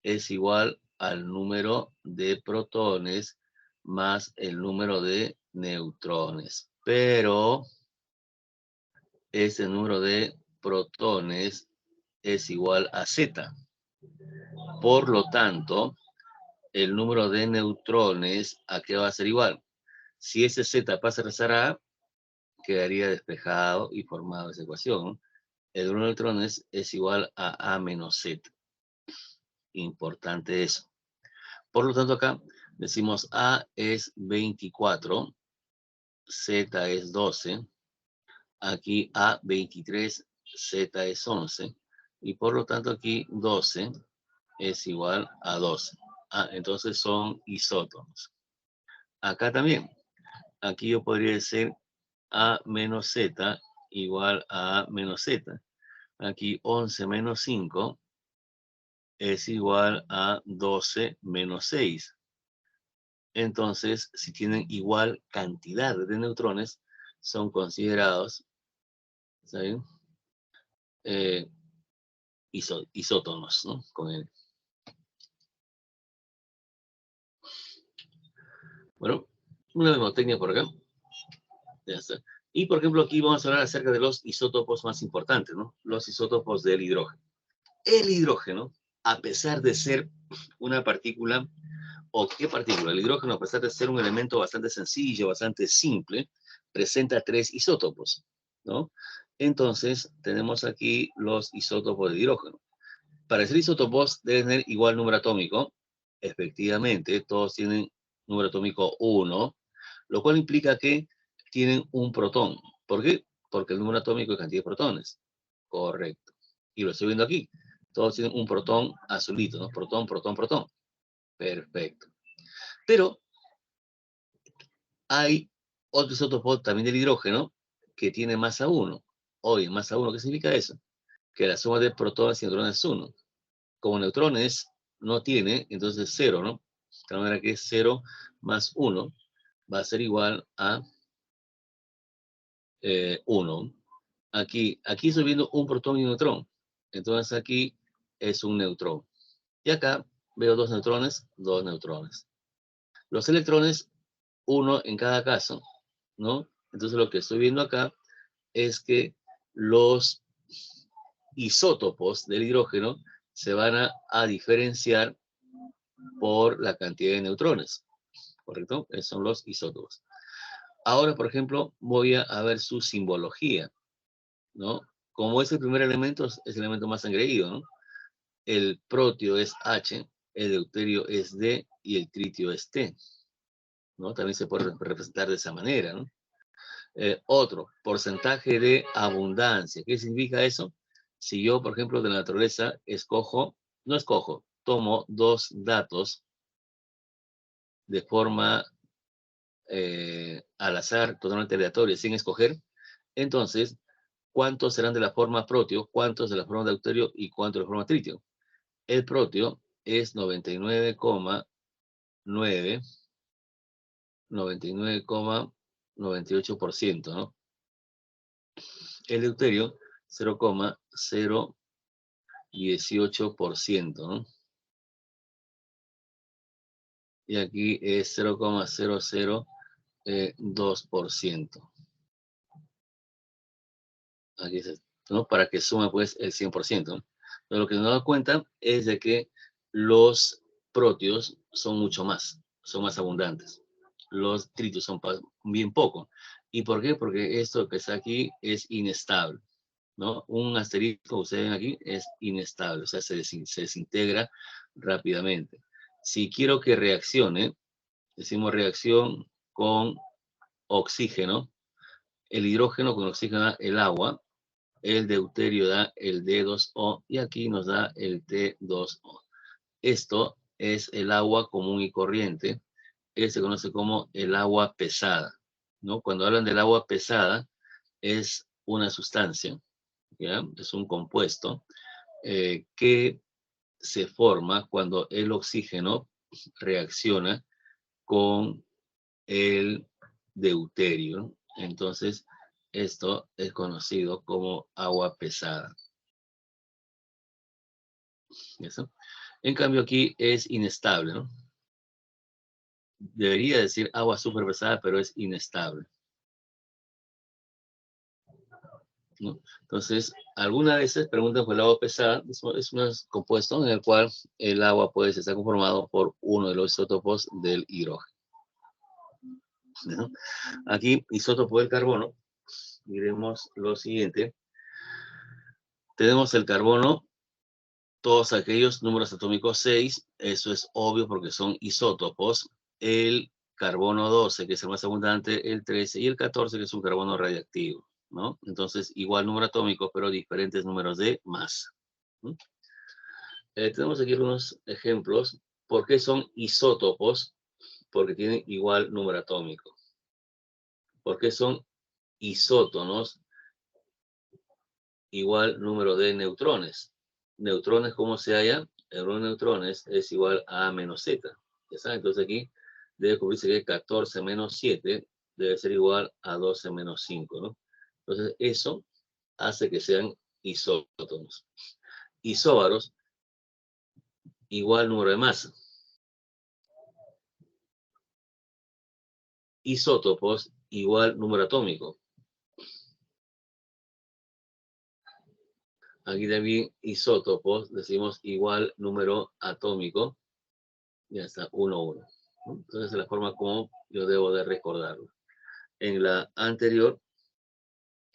es igual al número de protones más el número de neutrones. Pero ese número de protones es igual a Z. Por lo tanto, el número de neutrones, ¿a qué va a ser igual? Si ese Z pasa a rezar a A, quedaría despejado y formado esa ecuación, ¿no? El número de neutrones es igual a A menos Z. Importante eso. Por lo tanto, acá decimos A es 24, Z es 12, aquí A 23, Z es 11, y por lo tanto aquí 12 es igual a 12. Entonces son isótonos. Acá también, aquí yo podría decir A menos Z igual a A menos Z. Aquí 11 menos 5 es igual a 12 menos 6. Entonces, si tienen igual cantidad de neutrones, son considerados, ¿saben? Isótonos, ¿no? Con él. Bueno, una mnemotecnia por acá. Ya está. Y, por ejemplo, aquí vamos a hablar acerca de los isótopos más importantes, ¿no? Los isótopos del hidrógeno. El hidrógeno, a pesar de ser una partícula, ¿o qué partícula? El hidrógeno, a pesar de ser un elemento bastante sencillo, bastante simple, presenta 3 isótopos, ¿no? Entonces, tenemos aquí los isótopos de hidrógeno. Para ser isótopos deben tener igual número atómico. Efectivamente, todos tienen número atómico 1, lo cual implica que tienen un protón. ¿Por qué? Porque el número atómico es cantidad de protones. Correcto. Y lo estoy viendo aquí. Todos tienen un protón azulito, ¿no? Protón, protón, protón. Perfecto. Pero hay otro isótopo también del hidrógeno que tiene masa 1. Oye, masa 1, ¿qué significa eso? Que la suma de protones y neutrones es 1. Como neutrones no tiene, entonces 0, ¿no? De tal manera que 0 más 1 va a ser igual a 1. Aquí estoy viendo un protón y un neutrón. Entonces aquí es un neutrón. Y acá veo 2 neutrones, 2 neutrones. Los electrones, 1 en cada caso, ¿no? Entonces lo que estoy viendo acá es que los isótopos del hidrógeno se van a diferenciar por la cantidad de neutrones, ¿correcto? Esos son los isótopos. Ahora, por ejemplo, voy a ver su simbología, ¿no? Como es el primer elemento, es el elemento más engreído, ¿no? El protio es H, el deuterio es D y el tritio es T, ¿no? También se puede representar de esa manera, ¿no? Otro, porcentaje de abundancia. ¿Qué significa eso? Si yo, por ejemplo, de la naturaleza tomo 2 datos de forma al azar, totalmente aleatoria, sin escoger, entonces, ¿cuántos serán de la forma protio, cuántos de la forma deuterio y cuántos de la forma tritio? El protio es 99,98%, ¿no? El deuterio, 0,018%, ¿no? Y aquí es 0,002%. Aquí es, ¿no? Para que sume pues el 100%. Pero lo que nos da cuenta es de que los protios son mucho más, son más abundantes. Los tritios son bien poco. ¿Y por qué? Porque esto que está aquí es inestable, ¿no? Un asterisco, ustedes ven aquí, es inestable, o sea, se desintegra rápidamente. Si quiero que reaccione, decimos reacción con oxígeno, el hidrógeno con oxígeno da el agua, el deuterio da el D2O y aquí nos da el T2O. Esto es el agua común y corriente, se conoce como el agua pesada, ¿no? Cuando hablan del agua pesada, es una sustancia, ¿ya? Es un compuesto que se forma cuando el oxígeno reacciona con el deuterio. Entonces, esto es conocido como agua pesada. ¿Eso? En cambio, aquí es inestable, ¿no? Debería decir agua súper pesada, pero es inestable, ¿no? Entonces, algunas veces preguntan por el agua pesada, es un compuesto en el cual el agua puede estar conformado por uno de los isótopos del hidrógeno, ¿no? Aquí, isótopo del carbono, miremos lo siguiente. Tenemos el carbono, todos aquellos números atómicos 6, eso es obvio porque son isótopos. El carbono 12, que es el más abundante, el 13 y el 14, que es un carbono radiactivo, ¿no? Entonces, igual número atómico, pero diferentes números de masa, ¿no? Tenemos aquí algunos ejemplos. ¿Por qué son isótopos? Porque tienen igual número atómico. ¿Por qué son isótonos igual número de neutrones. Neutrones, ¿cómo se halla? El número de neutrones es igual a menos z. ¿Ya saben? Entonces aquí debe cubrirse que 14 menos 7 debe ser igual a 12 menos 5, ¿no? Entonces eso hace que sean isótonos. Isóbaros igual número de masa. Isótopos igual número atómico. Aquí también isótopos, decimos igual número atómico. Ya está, 1, 1. Entonces es la forma como yo debo de recordarlo. En la anterior,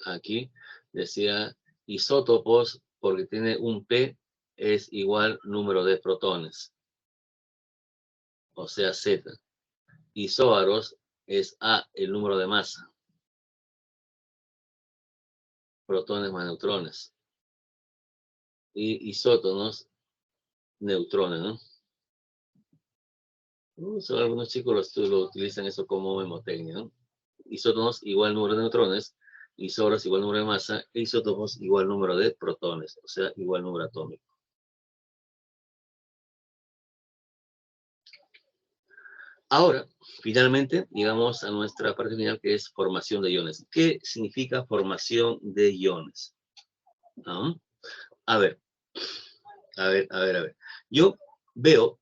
aquí, decía isótopos, porque tiene un P, es igual número de protones. O sea, Z. Isóbaros es A, el número de masa. Protones más neutrones. Y isótonos, neutrones, ¿no? Algunos chicos lo utilizan eso como memotecnia, ¿no? Isótonos igual número de neutrones, isóbaros igual número de masa, e isótopos igual número de protones, o sea, igual número atómico. Ahora, finalmente, llegamos a nuestra parte final, que es formación de iones. ¿Qué significa formación de iones? ¿Ah? A ver. Yo veo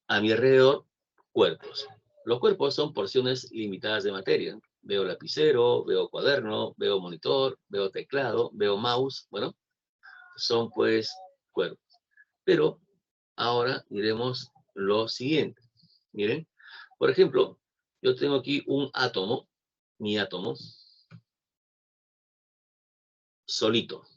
a mi alrededor cuerpos. Los cuerpos son porciones limitadas de materia. Veo lapicero, veo cuaderno, veo monitor, veo teclado, veo mouse. Bueno, son pues cuerpos. Pero ahora diremos lo siguiente. Miren, por ejemplo, yo tengo aquí un átomo, mi átomo, solito,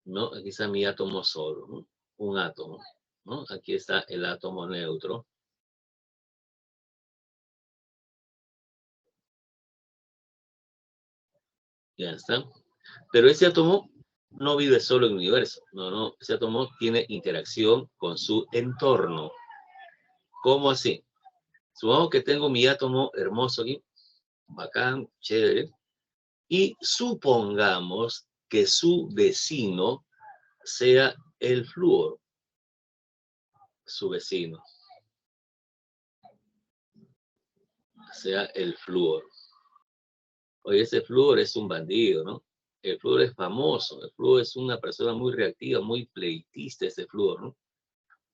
¿no? Aquí está mi átomo solo, ¿no? Un átomo, ¿no? Aquí está el átomo neutro. Ya está. Pero ese átomo no vive solo en el universo. No. Ese átomo tiene interacción con su entorno. ¿Cómo así? Supongamos que tengo mi átomo hermoso aquí, bacán, chévere, y supongamos que su vecino sea el flúor, su vecino, sea el flúor. Oye, ese flúor es un bandido, ¿no? El flúor es famoso, el flúor es una persona muy reactiva, muy pleitista, ese flúor, ¿no?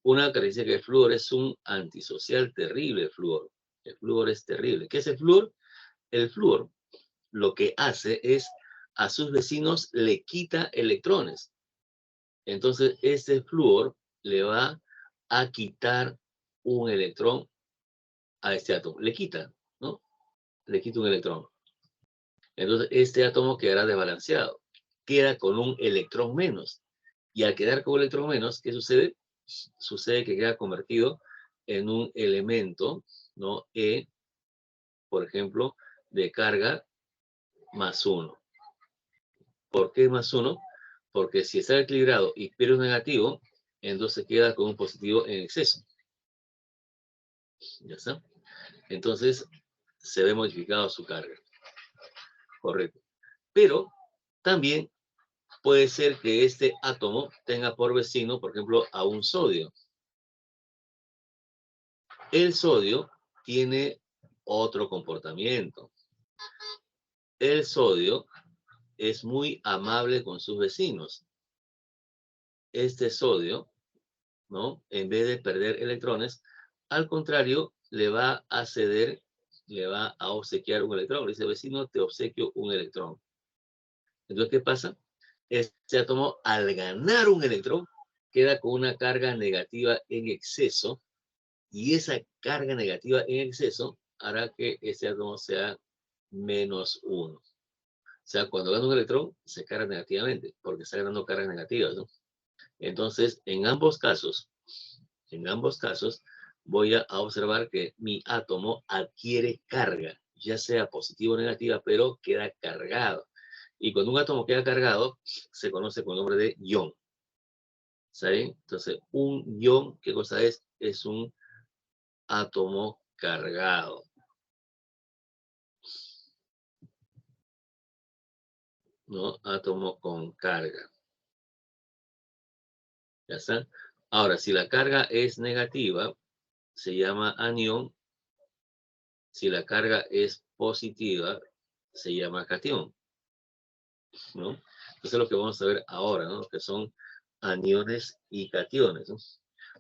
Una característica del flúor es un antisocial terrible, el flúor. El flúor es terrible. ¿Qué es el flúor? El flúor lo que hace es a sus vecinos le quita electrones. Entonces, ese flúor le va a quitar un electrón a este átomo. Le quita, ¿no? Le quita un electrón. Entonces, este átomo quedará desbalanceado. Queda con un electrón menos. Y al quedar con un electrón menos, ¿qué sucede? Sucede que queda convertido en un elemento, ¿no? E, por ejemplo, de carga más 1. ¿Por qué más 1? Porque si está equilibrado y pierde un negativo, entonces queda con un positivo en exceso. ¿Ya está? Entonces, se ve modificado su carga. Correcto. Pero también puede ser que este átomo tenga por vecino, por ejemplo, a un sodio. El sodio tiene otro comportamiento. El sodio es muy amable con sus vecinos. Este sodio, ¿no? En vez de perder electrones, al contrario, le va a ceder, le va a obsequiar un electrón. Le dice, vecino, te obsequio un electrón. Entonces, ¿qué pasa? Este átomo, al ganar un electrón, queda con una carga negativa en exceso, y esa carga negativa en exceso hará que este átomo sea menos 1. O sea, cuando gana un electrón, se carga negativamente, porque está ganando cargas negativas, ¿no? Entonces, en ambos casos, voy a observar que mi átomo adquiere carga, ya sea positiva o negativa, pero queda cargado. Y cuando un átomo queda cargado, se conoce con el nombre de ion. ¿Saben? Entonces, un ion, ¿qué cosa es? Es un átomo cargado. ¿no? Átomo con carga. ¿Ya está? Ahora, si la carga es negativa, se llama anión. Si la carga es positiva, se llama catión, ¿no? Eso es lo que vamos a ver ahora, ¿no? Que son aniones y cationes, ¿no?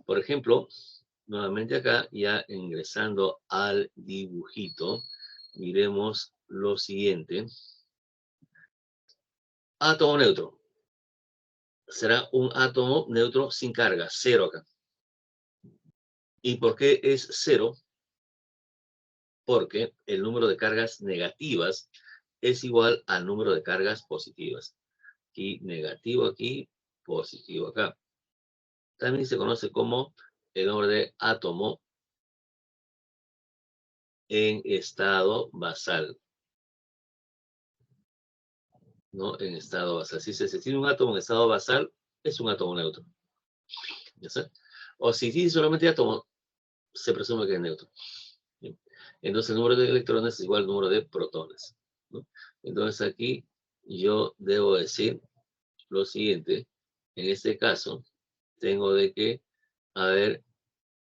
Por ejemplo, nuevamente acá, ya ingresando al dibujito, miremos lo siguiente. Átomo neutro. Será un átomo neutro sin carga, cero acá. ¿Y por qué es cero? Porque el número de cargas negativas es igual al número de cargas positivas. Aquí negativo, aquí positivo acá. También se conoce como el nombre de átomo en estado basal. ¿No? En estado basal. Si se tiene un átomo en estado basal, es un átomo neutro. ¿Ya está? O si tiene solamente átomo, se presume que es neutro. ¿Sí? Entonces el número de electrones es igual al número de protones, ¿no? Entonces aquí yo debo decir lo siguiente. En este caso, tengo de que, a ver,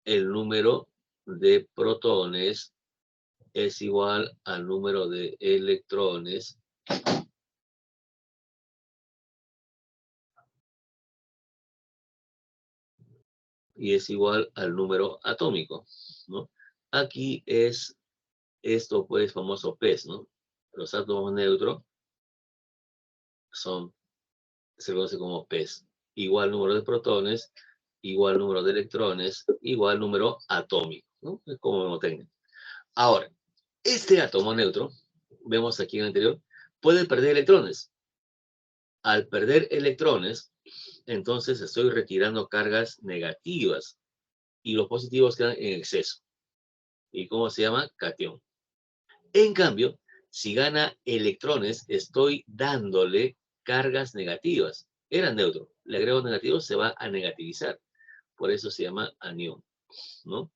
el número de protones es igual al número de electrones y es igual al número atómico, ¿no? Aquí es esto, pues, famoso PES, ¿no? Los átomos neutros se conoce como PES. Igual número de protones, igual número de electrones, igual número atómico, ¿no? Es como lo tengan. Ahora, este átomo neutro, vemos aquí en el anterior, puede perder electrones. Al perder electrones, entonces estoy retirando cargas negativas y los positivos quedan en exceso. ¿Y cómo se llama? Catión. En cambio, si gana electrones, estoy dándole cargas negativas. Era neutro. Le agrego negativos, se va a negativizar. Por eso se llama anión, ¿no?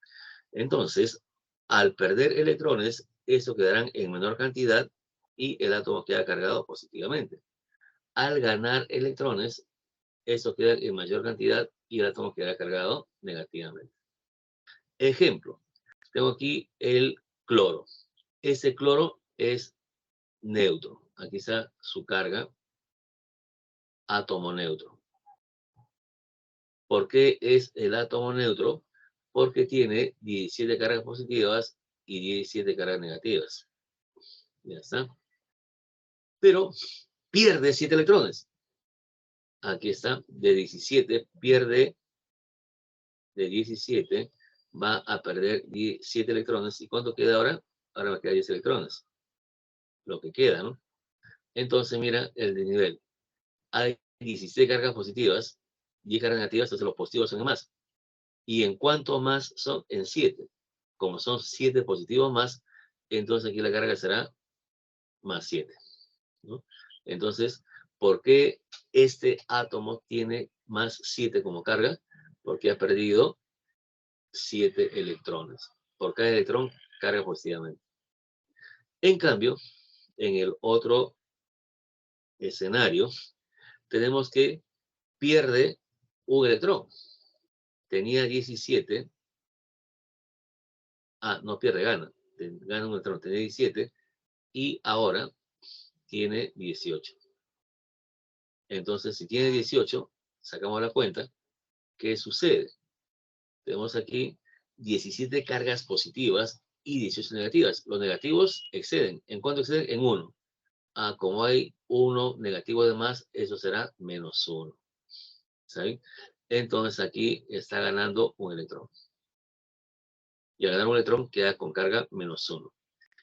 Entonces, al perder electrones, estos quedarán en menor cantidad y el átomo queda cargado positivamente. Al ganar electrones, estos quedan en mayor cantidad y el átomo queda cargado negativamente. Ejemplo, tengo aquí el cloro. Ese cloro es neutro. Aquí está su carga, átomo neutro. ¿Por qué es el átomo neutro? Porque tiene 17 cargas positivas y 17 cargas negativas. Ya está. Pero pierde 7 electrones. Aquí está, de 17 pierde, de 17 va a perder 7 electrones. ¿Y cuánto queda ahora? Ahora va a quedar 10 electrones. Lo que queda, ¿no? Entonces, mira el desnivel. Hay 16 cargas positivas, 10 cargas negativas, entonces los positivos son más. ¿Y en cuánto más son? En 7. Como son 7 positivos más, entonces aquí la carga será más 7, ¿no? Entonces, ¿por qué este átomo tiene más 7 como carga? Porque ha perdido 7 electrones. Por cada electrón carga positivamente. En cambio, en el otro escenario, tenemos que pierde un electrón. Tenía 17. No pierde, gana. Gana un electrón, tenía 17 y ahora tiene 18. Entonces, si tiene 18, sacamos la cuenta. ¿Qué sucede? Tenemos aquí 17 cargas positivas y 18 negativas. Los negativos exceden. ¿En cuánto exceden? En 1. Como hay 1 negativo de más, eso será menos 1. ¿Saben? Entonces aquí está ganando un electrón. Y al ganar un electrón queda con carga menos 1.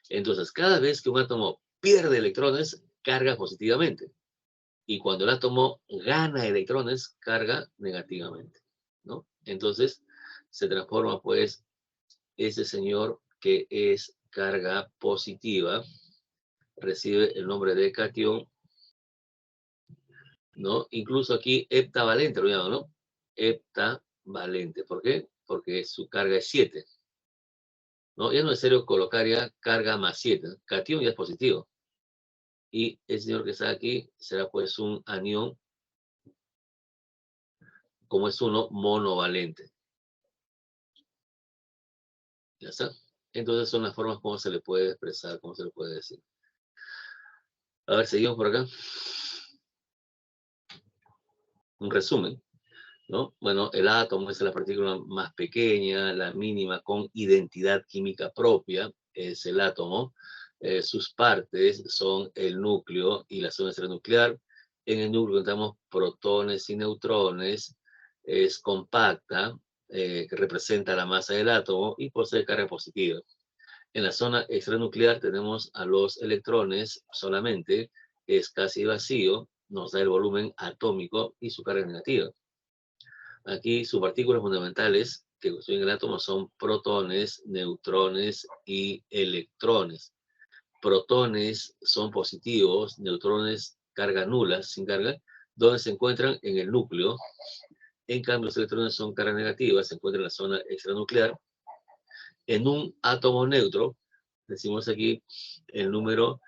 Entonces, cada vez que un átomo pierde electrones, carga positivamente. Y cuando el átomo gana electrones, carga negativamente, ¿no? Entonces, se transforma, pues, ese señor que es carga positiva, recibe el nombre de catión, ¿no? Incluso aquí heptavalente lo llaman, ¿no? Heptavalente. ¿Por qué? Porque su carga es 7, ¿no? Ya no es necesario colocar ya carga más 7. Catión ya es positivo. Y el señor que está aquí será pues un anión, como es uno, monovalente. ¿Ya está? Entonces son las formas como se le puede expresar, como se le puede decir. A ver, seguimos por acá. Un resumen, ¿no? Bueno, el átomo es la partícula más pequeña, la mínima con identidad química propia, es el átomo. Sus partes son el núcleo y la zona extranuclear. En el núcleo encontramos protones y neutrones. Es compacta, que representa la masa del átomo y posee carga positiva. En la zona extranuclear tenemos a los electrones solamente, es casi vacío, nos da el volumen atómico y su carga negativa. Aquí sus partículas fundamentales que constituyen el átomo son protones, neutrones y electrones. Protones son positivos, neutrones carga nula, sin carga, donde se encuentran en el núcleo. En cambio, los electrones son carga negativa, se encuentran en la zona extranuclear. En un átomo neutro, decimos aquí, el número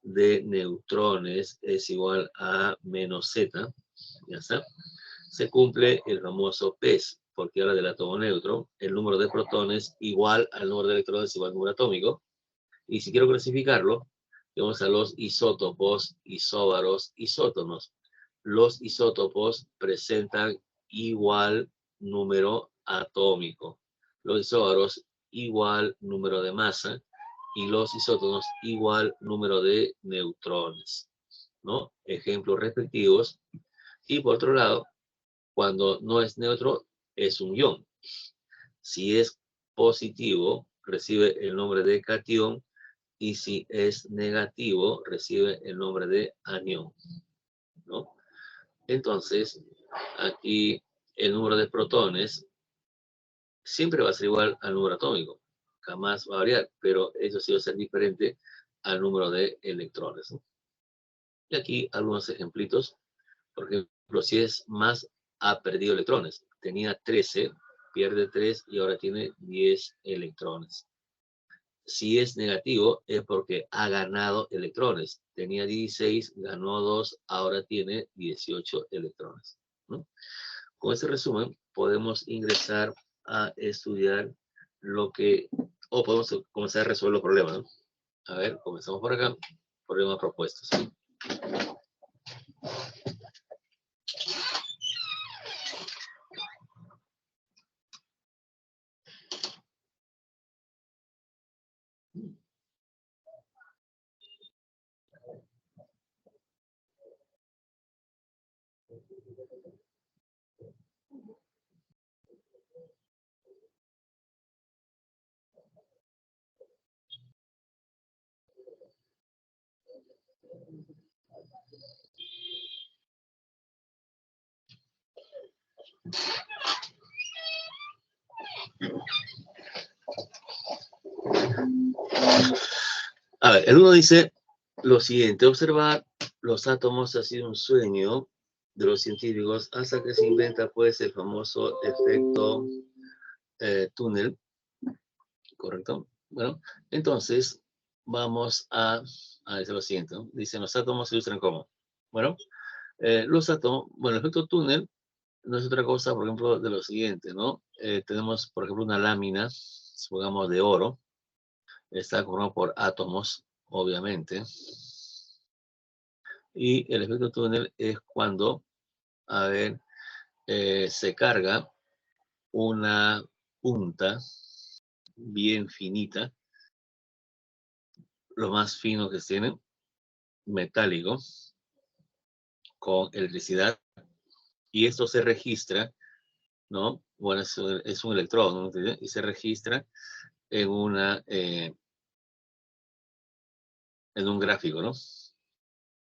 de neutrones es igual a menos z, ya está. Se cumple el famoso PES, porque habla del átomo neutro, el número de protones igual al número de electrones igual al número atómico. Y si quiero clasificarlo, vamos a los isótopos, isóbaros, isótonos. Los isótopos presentan igual número atómico. Los isóbaros igual número de masa y los isótonos igual número de neutrones, ¿no? Ejemplos respectivos. Y por otro lado, cuando no es neutro, es un ion. Si es positivo, recibe el nombre de catión, y si es negativo, recibe el nombre de anión, ¿no? Entonces, aquí el número de protones siempre va a ser igual al número atómico, jamás va a variar, pero eso sí va a ser diferente al número de electrones, ¿no? Y aquí algunos ejemplitos. Por ejemplo, si es más, ha perdido electrones. Tenía 13, pierde 3 y ahora tiene 10 electrones. Si es negativo, es porque ha ganado electrones. Tenía 16, ganó 2, ahora tiene 18 electrones, ¿no? Con este resumen, podemos ingresar a estudiar lo que, o podemos comenzar a resolver los problemas, ¿no? A ver, comenzamos por acá. Problemas propuestos. A ver, el uno dice lo siguiente: observar los átomos ha sido un sueño de los científicos hasta que se inventa pues el famoso efecto túnel, ¿correcto? Bueno, entonces vamos a decir lo siguiente, ¿no? Dicen los átomos se ilustran como, bueno, los átomos, bueno, el efecto túnel no es otra cosa, por ejemplo, de lo siguiente, ¿no? Tenemos, por ejemplo, una lámina, supongamos de oro, está formado por átomos, obviamente. Y el efecto túnel es cuando, a ver, se carga una punta bien finita, lo más fino que tiene, metálico, con electricidad, y esto se registra, ¿no? Bueno, es un electrodo, ¿no? Y se registra en en un gráfico, ¿no?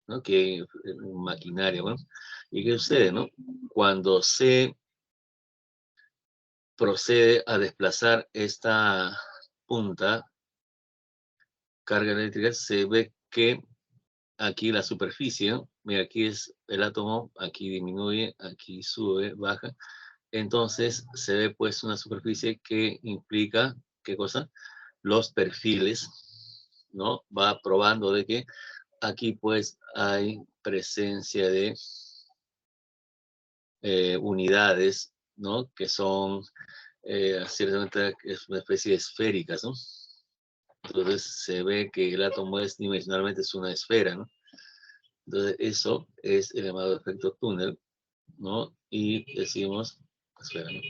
¿No? Que maquinaria, bueno. ¿Y qué sucede, no? Cuando se procede a desplazar esta punta, carga eléctrica, se ve que aquí la superficie, ¿no? Mira, aquí es el átomo, aquí disminuye, aquí sube, baja. Entonces se ve pues una superficie que implica, ¿qué cosa? Los perfiles, ¿no? Va probando de que aquí pues hay presencia de unidades, ¿no? Que son ciertamente es una especie de esféricas, ¿no? Entonces se ve que el átomo es dimensionalmente es una esfera, ¿no? Entonces eso es el llamado efecto túnel, ¿no? Y decimos, esfera, ¿no?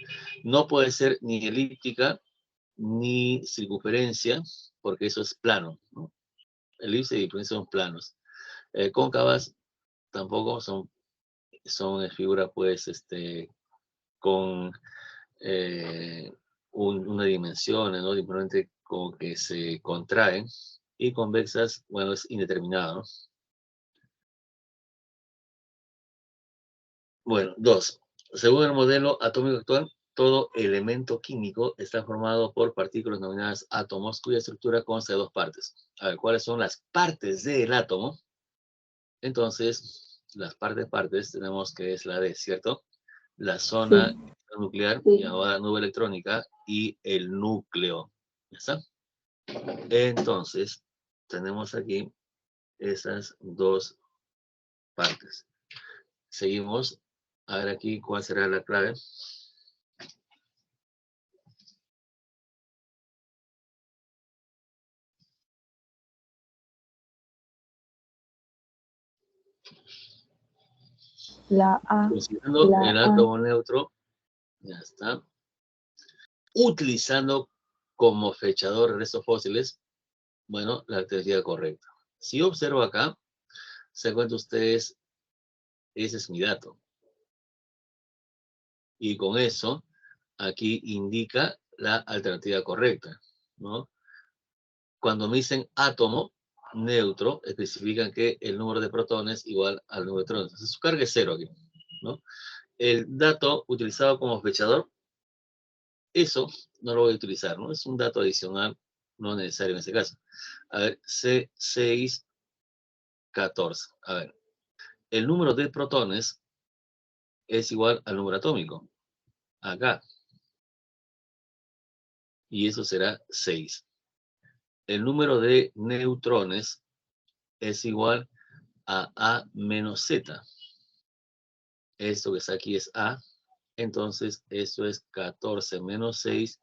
No puede ser ni elíptica ni circunferencia, porque eso es plano, ¿no? Elipse y circunferencia son planos. Cóncavas tampoco son figuras, pues, con una dimensión, ¿no? Simplemente como que se contraen. Y convexas, bueno, es indeterminado, ¿no? Bueno, 2. Según el modelo atómico actual, todo elemento químico está formado por partículas denominadas átomos, cuya estructura consta de dos partes. A ver, ¿cuáles son las partes del átomo? Entonces, las partes tenemos que es la D, ¿cierto? La zona nuclear, llamada nube electrónica, y el núcleo. ¿Ya está? Entonces, tenemos aquí esas dos partes. Seguimos. A ver aquí cuál será la clave. La A. Considerando el átomo neutro, ya está. Utilizando como fechador restos fósiles, bueno, la actividad correcta. Si observo acá, se cuenta ustedes, ese es mi dato. Y con eso, aquí indica la alternativa correcta, ¿no? Cuando me dicen átomo neutro, especifican que el número de protones es igual al número de electrones. Entonces, su carga es 0 aquí, ¿no? El dato utilizado como fechador, eso no lo voy a utilizar, ¿no? Es un dato adicional, no necesario en este caso. A ver, C6, 14. A ver, el número de protones es igual al número atómico, acá. Y eso será 6. El número de neutrones es igual a A menos Z. Esto que está aquí es A. Entonces, esto es 14 menos 6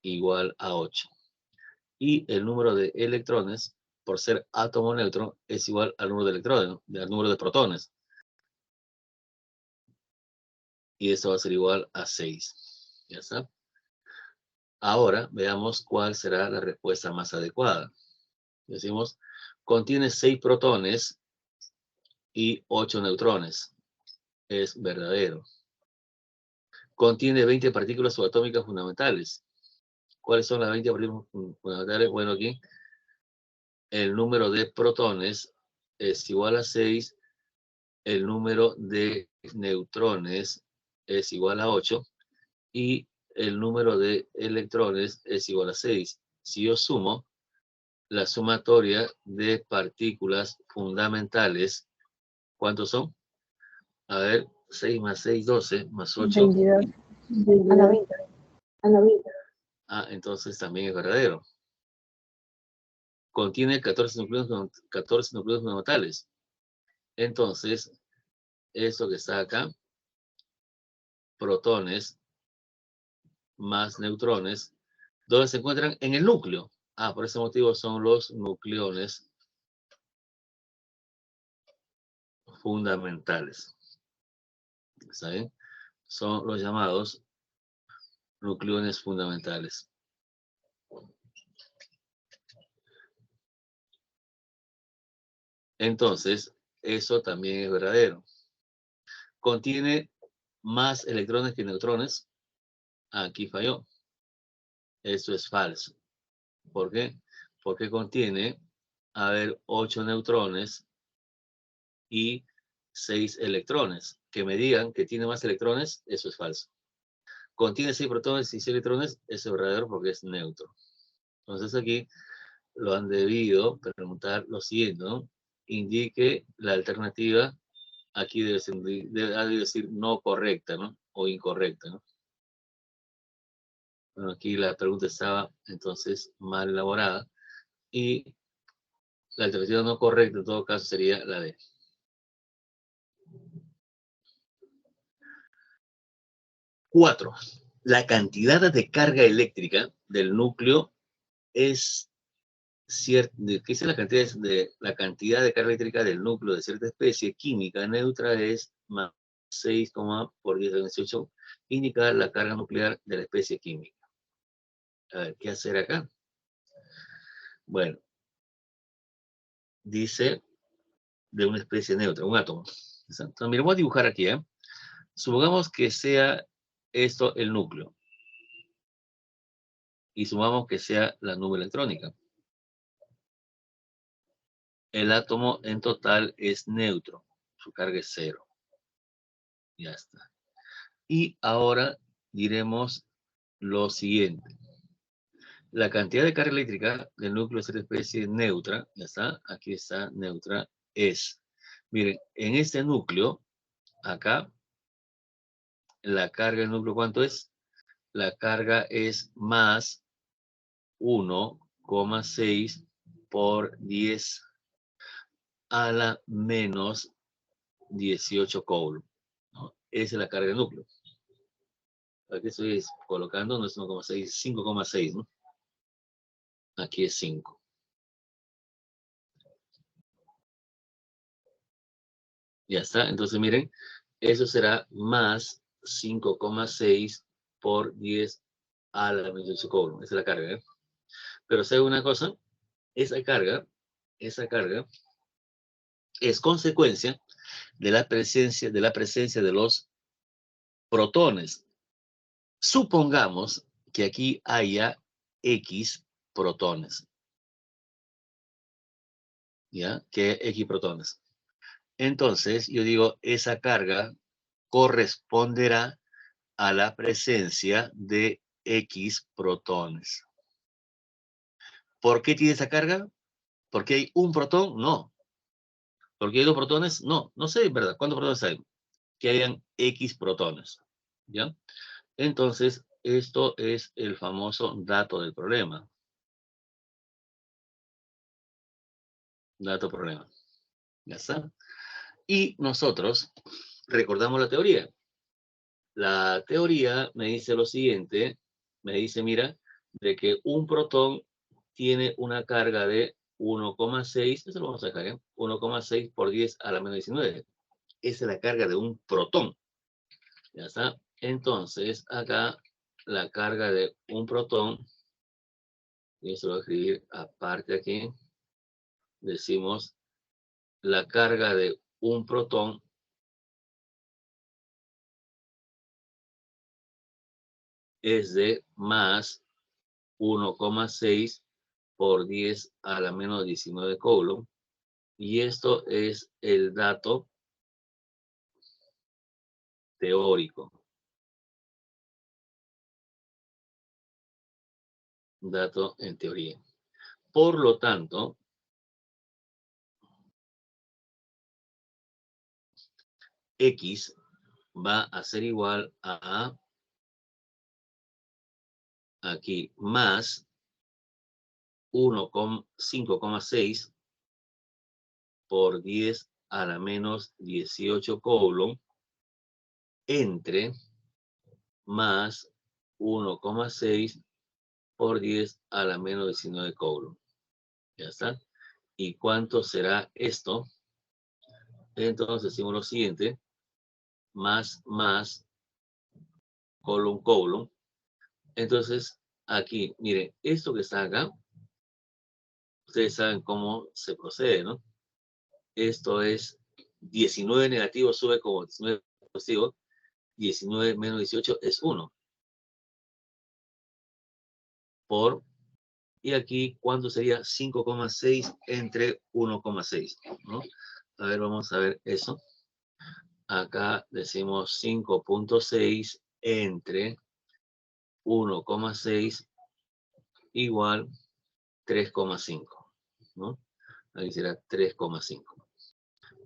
igual a 8. Y el número de electrones, por ser átomo neutro, es igual al número de electrones, al número de protones. Y esto va a ser igual a 6. ¿Ya está? Ahora veamos cuál será la respuesta más adecuada. Decimos, contiene 6 protones y 8 neutrones. Es verdadero. Contiene 20 partículas subatómicas fundamentales. ¿Cuáles son las 20 partículas fundamentales? Bueno, aquí el número de protones es igual a 6, el número de neutrones es igual a 8 y el número de electrones es igual a 6. Si yo sumo la sumatoria de partículas fundamentales, ¿cuántos son? A ver, 6 más 6, 12, más 8. 22. A la 20. Ah, entonces también es verdadero. Contiene 14 núcleos fundamentales. Entonces, eso que está acá, protones más neutrones, ¿dónde se encuentran? En el núcleo. Ah, por ese motivo son los nucleones fundamentales. ¿Está bien? Son los llamados nucleones fundamentales. Entonces, eso también es verdadero. Contiene más electrones que neutrones. Aquí falló. Eso es falso. ¿Por qué? Porque contiene, a ver, 8 neutrones y 6 electrones. Que me digan que tiene más electrones, eso es falso. Contiene 6 protones y 6 electrones, eso es verdadero porque es neutro. Entonces aquí lo han debido preguntar lo siguiente, ¿no? Indique la alternativa, aquí debe decir no correcta, ¿no? O incorrecta, ¿no? Bueno, aquí la pregunta estaba entonces mal elaborada y La alternativa no correcta en todo caso sería la D. Cuatro. La cantidad de carga eléctrica del núcleo es cierta. ¿Qué dice la cantidad de carga eléctrica del núcleo de cierta especie química neutra es más 6, por 10 a 18, indica la carga nuclear de la especie química? A ver, ¿qué hacer acá? Bueno, dice de una especie neutra, un átomo. Entonces, mira, voy a dibujar aquí, ¿eh? Supongamos que sea esto el núcleo. Y sumamos que sea la nube electrónica. El átomo en total es neutro. Su carga es 0. Ya está. Y ahora diremos lo siguiente. La cantidad de carga eléctrica del núcleo de esta especie neutra, ya está, aquí está, neutra, es. Miren, en este núcleo, acá, la carga del núcleo, ¿cuánto es? La carga es más 1,6 por 10 a la menos 18 coulomb, ¿no? Esa es la carga del núcleo. Aquí estoy colocando, no es 1,6, 5,6, ¿no? Aquí es 5. Ya está. Entonces, miren, eso será más 5,6 por 10 a la menos 18 coulomb. Esa es la carga, ¿eh? Pero ¿sabe una cosa? Esa carga es consecuencia de la presencia de los protones. Supongamos que aquí haya X protones. ¿Ya? Que X protones. Entonces, yo digo, esa carga corresponderá a la presencia de X protones. ¿Por qué tiene esa carga? ¿Porque hay un protón? No. ¿Porque hay dos protones? No. No sé, ¿verdad? ¿Cuántos protones hay? Que hayan X protones. ¿Ya? Entonces, esto es el famoso dato del problema. Dato problema. ¿Ya está? Y nosotros recordamos la teoría. La teoría me dice lo siguiente, me dice, mira, de que un protón tiene una carga de 1,6, eso lo vamos a dejar, ¿eh? 1,6 por 10 a la menos 19. Esa es la carga de un protón. Ya está. Entonces, acá la carga de un protón, y eso lo voy a escribir aparte aquí, decimos la carga de un protón es de más 1,6 por 10 a la menos 19 coulomb. Y esto es el dato teórico. Dato en teoría. Por lo tanto, X va a ser igual a aquí más 5,6 por 10 a la menos 18 coulomb entre más 1,6 por 10 a la menos 19 coulomb. Ya está. ¿Y cuánto será esto? Entonces decimos lo siguiente, más coulomb. Entonces, aquí, miren, esto que está acá, ustedes saben cómo se procede, ¿no? Esto es 19 negativo sube como 19 positivo, 19 menos 18 es 1. Y aquí, ¿cuánto sería 5,6 entre 1,6? ¿No? A ver, vamos a ver eso. Acá decimos 5,6 entre 1,6 igual 3,5, ¿no? Ahí será 3,5.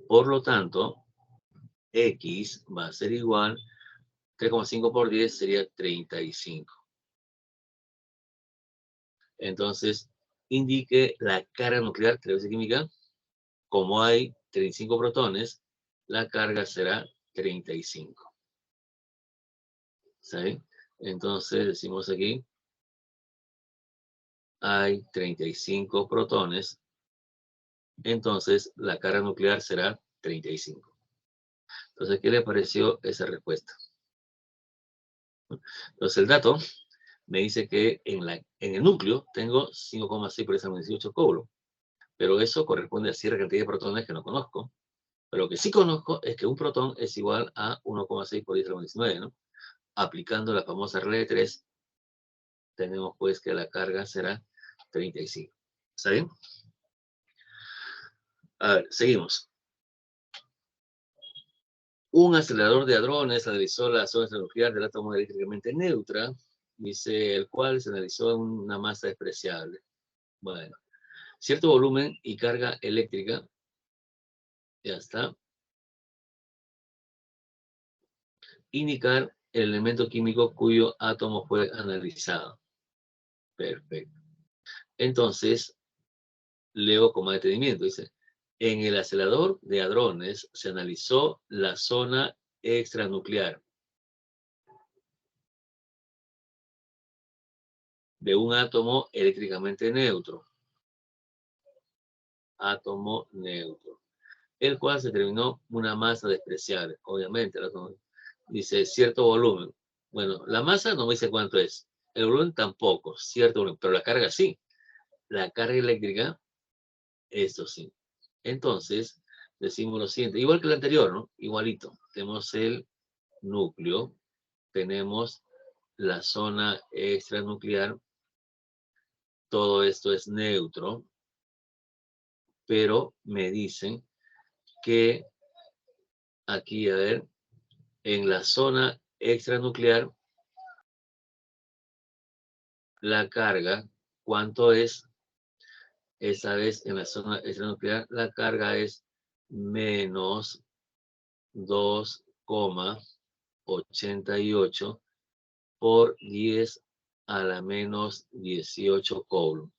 Por lo tanto, X va a ser igual, 3,5 por 10 sería 35. Entonces, indique la carga nuclear, teoría química. Como hay 35 protones, la carga será 35. ¿Sí? Entonces decimos aquí, hay 35 protones, entonces la carga nuclear será 35. Entonces, ¿qué le pareció esa respuesta? Entonces, el dato me dice que en el núcleo tengo 5,6 por 10 a menos 18 coulombs, pero eso corresponde a cierta cantidad de protones que no conozco. Pero lo que sí conozco es que un protón es igual a 1,6 por 10 a la menos 19, ¿no? Aplicando la famosa regla de 3, tenemos pues que la carga será 35. ¿Está bien? A ver, seguimos. Un acelerador de hadrones analizó la zona nuclear del átomo eléctricamente neutra, dice el cual se analizó en una masa despreciable. Bueno, cierto volumen y carga eléctrica, ya está. Indicar el elemento químico cuyo átomo fue analizado. Perfecto. Entonces, leo con más detenimiento, dice, en el acelerador de hadrones se analizó la zona extranuclear de un átomo eléctricamente neutro. Átomo neutro. El cual se determinó una masa despreciable. Obviamente, dice cierto volumen. Bueno, la masa no me dice cuánto es. El volumen tampoco, cierto volumen, pero la carga sí. La carga eléctrica, esto sí. Entonces, decimos lo siguiente, igual que el anterior, ¿no? Igualito. Tenemos el núcleo, tenemos la zona extranuclear, todo esto es neutro, pero me dicen que aquí, a ver, en la zona extranuclear, la carga, ¿cuánto es? Esa vez en la zona extranuclear, la carga es menos 2,88 por 10 a la menos 18 coulombs.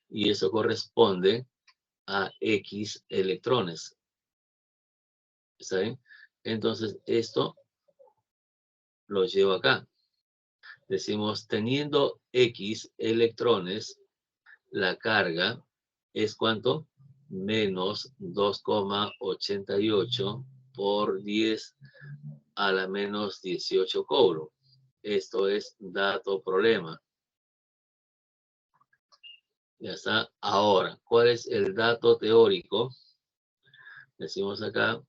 Y eso corresponde a X electrones. ¿Está bien? Entonces, esto lo llevo acá. Decimos, teniendo X electrones, la carga es ¿cuánto? Menos 2,88 por 10 a la menos 18 coulombs. Esto es dato problema. Ya está. Ahora, ¿cuál es el dato teórico? Decimos acá,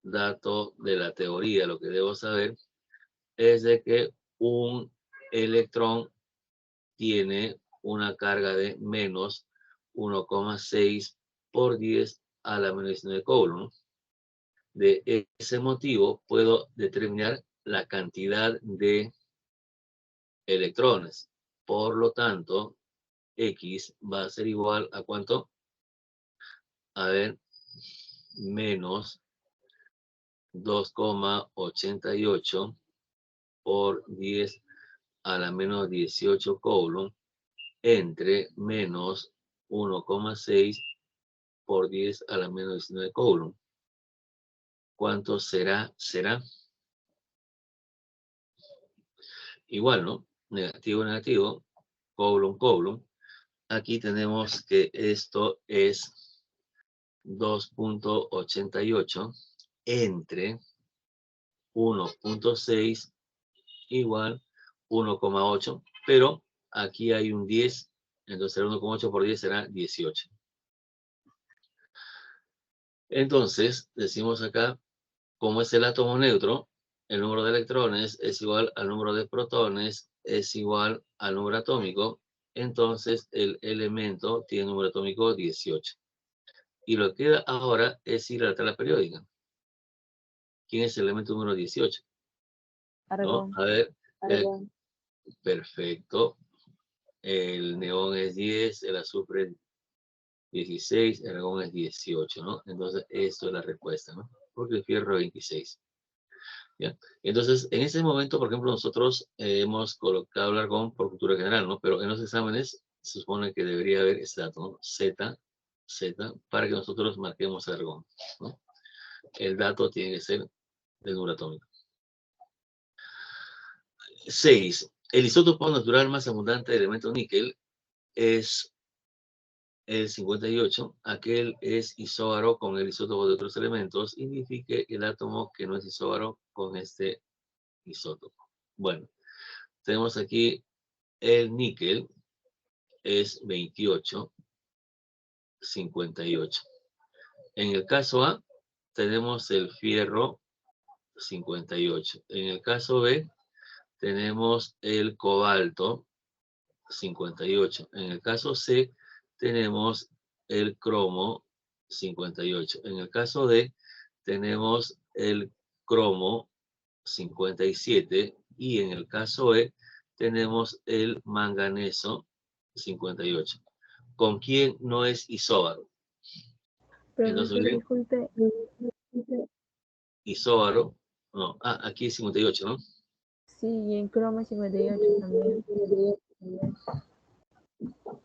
dato de la teoría, lo que debo saber es de que un electrón tiene una carga de menos 1,6 por 10 a la menos 19 coulombs. De ese motivo puedo determinar la cantidad de electrones. Por lo tanto, X va a ser igual a ¿cuánto? A ver, menos 2,88 por 10 a la menos 18 coulombs entre menos 1,6 por 10 a la menos 19 coulombs. ¿Cuánto será? Será igual, ¿no? Negativo, negativo, coulomb, coulomb. Aquí tenemos que esto es 2,88 entre 1,6 igual 1,8, pero aquí hay un 10, entonces 1,8 por 10 será 18. Entonces, decimos acá, como es el átomo neutro, el número de electrones es igual al número de protones, es igual al número atómico, entonces el elemento tiene número atómico 18. Y lo que queda ahora es ir a la tabla periódica. ¿Quién es el elemento número 18? ¿No? Argón. A ver, Argón. perfecto. El neón es 10, el azufre es 16, el argón es 18, ¿no? Entonces, esto es la respuesta, ¿no? Porque el fierro es 26. ¿Ya? Entonces, en ese momento, por ejemplo, nosotros hemos colocado el argón por cultura general, ¿no? Pero en los exámenes se supone que debería haber este dato, ¿no? Z, para que nosotros marquemos el argón, ¿no? El dato tiene que ser del número atómico. 6. El isótopo natural más abundante del elemento níquel es el 58. Aquel es isóbaro con el isótopo de otros elementos. Identifique el átomo que no es isóbaro con este isótopo. Bueno, tenemos aquí el níquel, es 28, 58. En el caso A, tenemos el fierro, 58. En el caso B, tenemos el cobalto, 58. En el caso C, tenemos el cromo, 58. En el caso D, tenemos el cromo, 57. Y en el caso E, tenemos el manganeso, 58. ¿Con quién no es isóbaro? Entonces, Profesor, miren, disculpe, isóbaro, no, aquí es 58, ¿no? sí, y en cromo 58 también.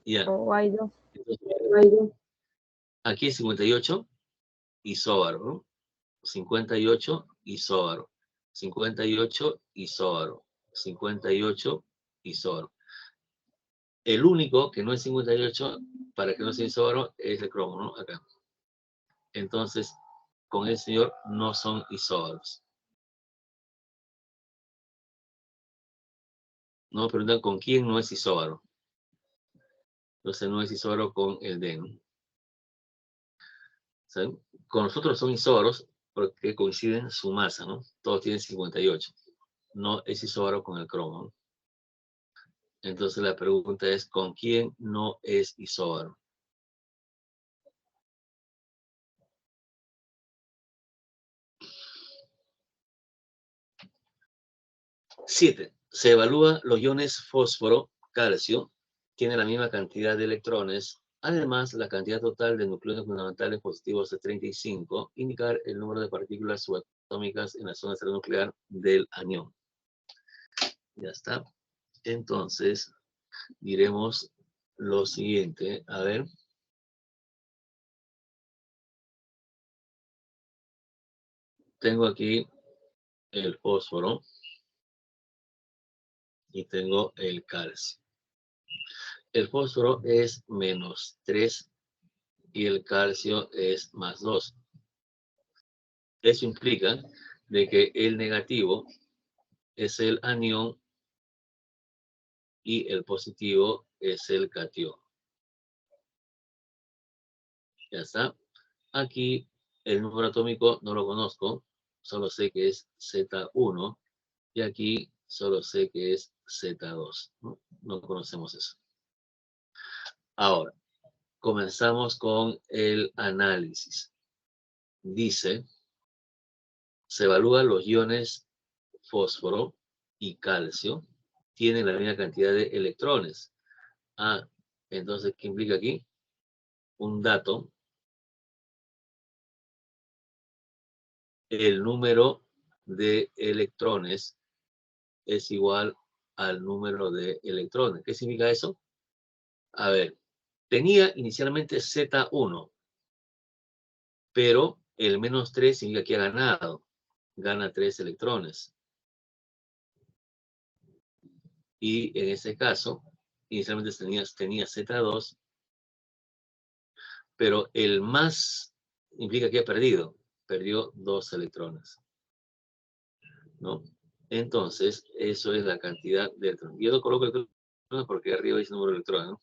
Ya. O hay dos. Aquí es 58, isóbaro, ¿no? 58, isóbaro. 58, isóbaro. 58, isóbaro. El único que no es 58, para que no sea isóbaro, es el cromo, ¿no? Acá. Entonces, con el señor no son isóbaros. No preguntan con quién no es isóbaro. Entonces no es isóbaro con el D, ¿no? ¿Saben? Con nosotros son isóbaros porque coinciden su masa, ¿no? Todos tienen 58. No es isóbaro con el cromo, ¿no? Entonces la pregunta es, ¿con quién no es isóbaro? Siete. Se evalúa los iones fósforo, calcio, tienen la misma cantidad de electrones. Además, la cantidad total de nucleones fundamentales positivos es 35, indicar el número de partículas subatómicas en la zona nuclear del anión. Ya está. Entonces, diremos lo siguiente. A ver. Tengo aquí el fósforo y tengo el calcio. El fósforo es -3 y el calcio es +2. Eso implica de que el negativo es el anión y el positivo es el catión. Ya está. Aquí el número atómico no lo conozco, solo sé que es Z1 y aquí solo sé que es Z2. No conocemos eso. Ahora, comenzamos con el análisis. Dice, se evalúan los iones fósforo y calcio, tienen la misma cantidad de electrones. Entonces, ¿qué implica aquí? Un dato. El número de electrones es igual al número de electrones. ¿Qué significa eso? A ver, tenía inicialmente Z1, pero el -3 significa que ha ganado. Gana 3 electrones. Y en ese caso, inicialmente tenía Z2, pero el más implica que ha perdido. Perdió 2 electrones, ¿no? Entonces, eso es la cantidad de electrones. Yo no coloco electrones porque arriba dice número de electrones, ¿no?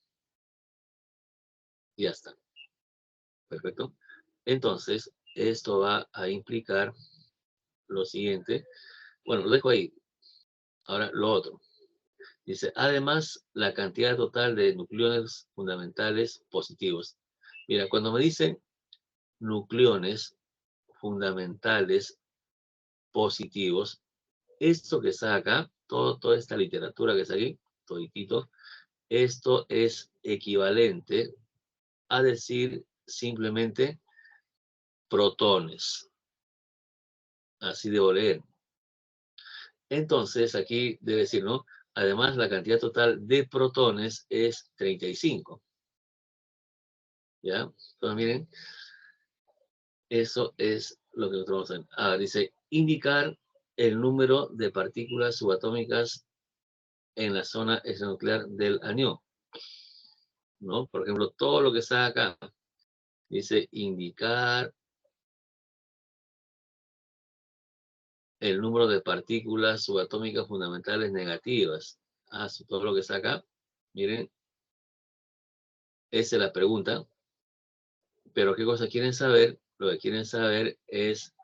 Ya está. Perfecto. Entonces, esto va a implicar lo siguiente. Bueno, lo dejo ahí. Ahora, lo otro. Dice, además, la cantidad total de nucleones fundamentales positivos. Mira, cuando me dicen nucleones fundamentales positivos, esto que está acá, toda esta literatura que está aquí, toditito, esto es equivalente a decir simplemente protones. Así debo leer. Entonces, aquí debe decir, ¿no? Además, la cantidad total de protones es 35. ¿Ya? Entonces, miren, eso es lo que nosotros vamos a hacer. Ah, dice, indicar el número de partículas subatómicas en la zona extranuclear del anión, ¿no? Por ejemplo, todo lo que está acá, dice indicar el número de partículas subatómicas fundamentales negativas. Ah, todo lo que está acá, miren, esa es la pregunta. Pero ¿qué cosa quieren saber? Lo que quieren saber es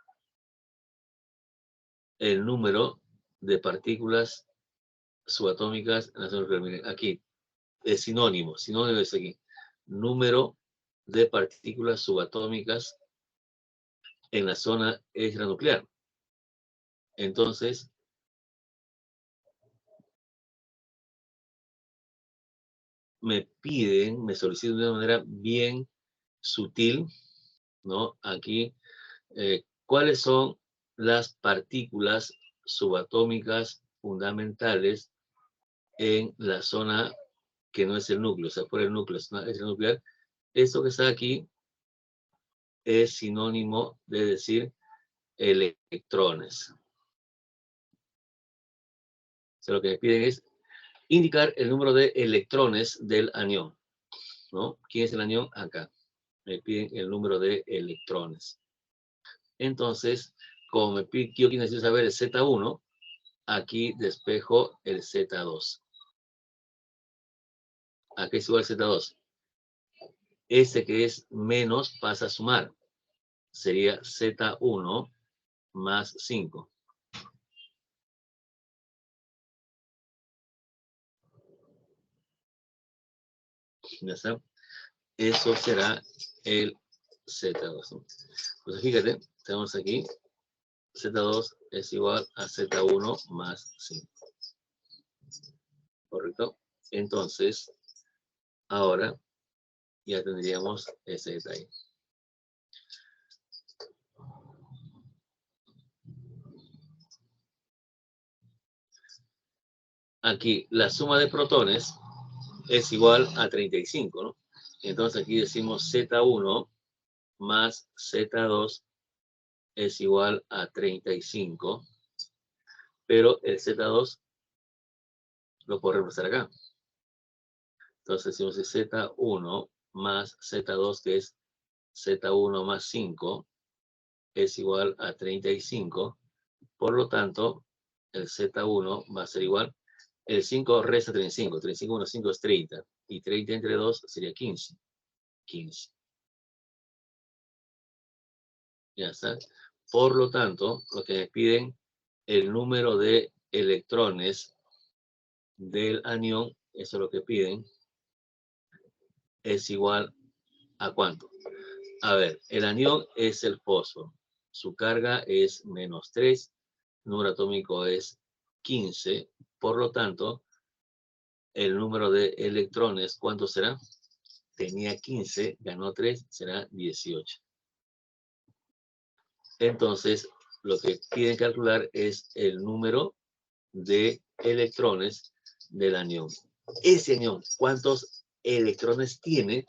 el número de partículas subatómicas en la zona nuclear. Miren, aquí, es sinónimo es aquí. Número de partículas subatómicas en la zona extranuclear. Entonces, me solicitan de una manera bien sutil, ¿no? Aquí, ¿cuáles son las partículas subatómicas fundamentales en la zona que no es el núcleo, o sea, fuera el núcleo, es nuclear? Esto que está aquí es sinónimo de decir electrones. O sea, lo que me piden es indicar el número de electrones del anión, ¿no? ¿Quién es el anión? Acá. Me piden el número de electrones. Entonces, como me piden, yo necesito saber el Z1, aquí despejo el Z2. Aquí es igual Z2. Este que es menos pasa a sumar. Sería Z1 más 5. ¿Ya está? Eso será el Z2. Pues fíjate, tenemos aquí Z2 es igual a Z1 más 5. ¿Correcto? Entonces, ahora ya tendríamos ese detalle. Aquí, la suma de protones es igual a 35, ¿no? Entonces aquí decimos Z1 más Z2 es igual a 35, pero el Z2 lo puedo reemplazar acá. Entonces decimos que Z1 más Z2, que es Z1 más 5, es igual a 35. Por lo tanto, el Z1 va a ser igual. El 5 resta 35. 35 menos 5 es 30. Y 30 entre 2 sería 15. 15. Ya está. Por lo tanto, lo que me piden, el número de electrones del anión, eso es lo que piden, es igual a ¿cuánto? A ver, el anión es el fósforo. Su carga es menos 3. El número atómico es 15. Por lo tanto, el número de electrones, ¿cuánto será? Tenía 15, ganó 3, será 18. Entonces, lo que piden calcular es el número de electrones del anión. Ese anión, ¿cuántos electrones tiene?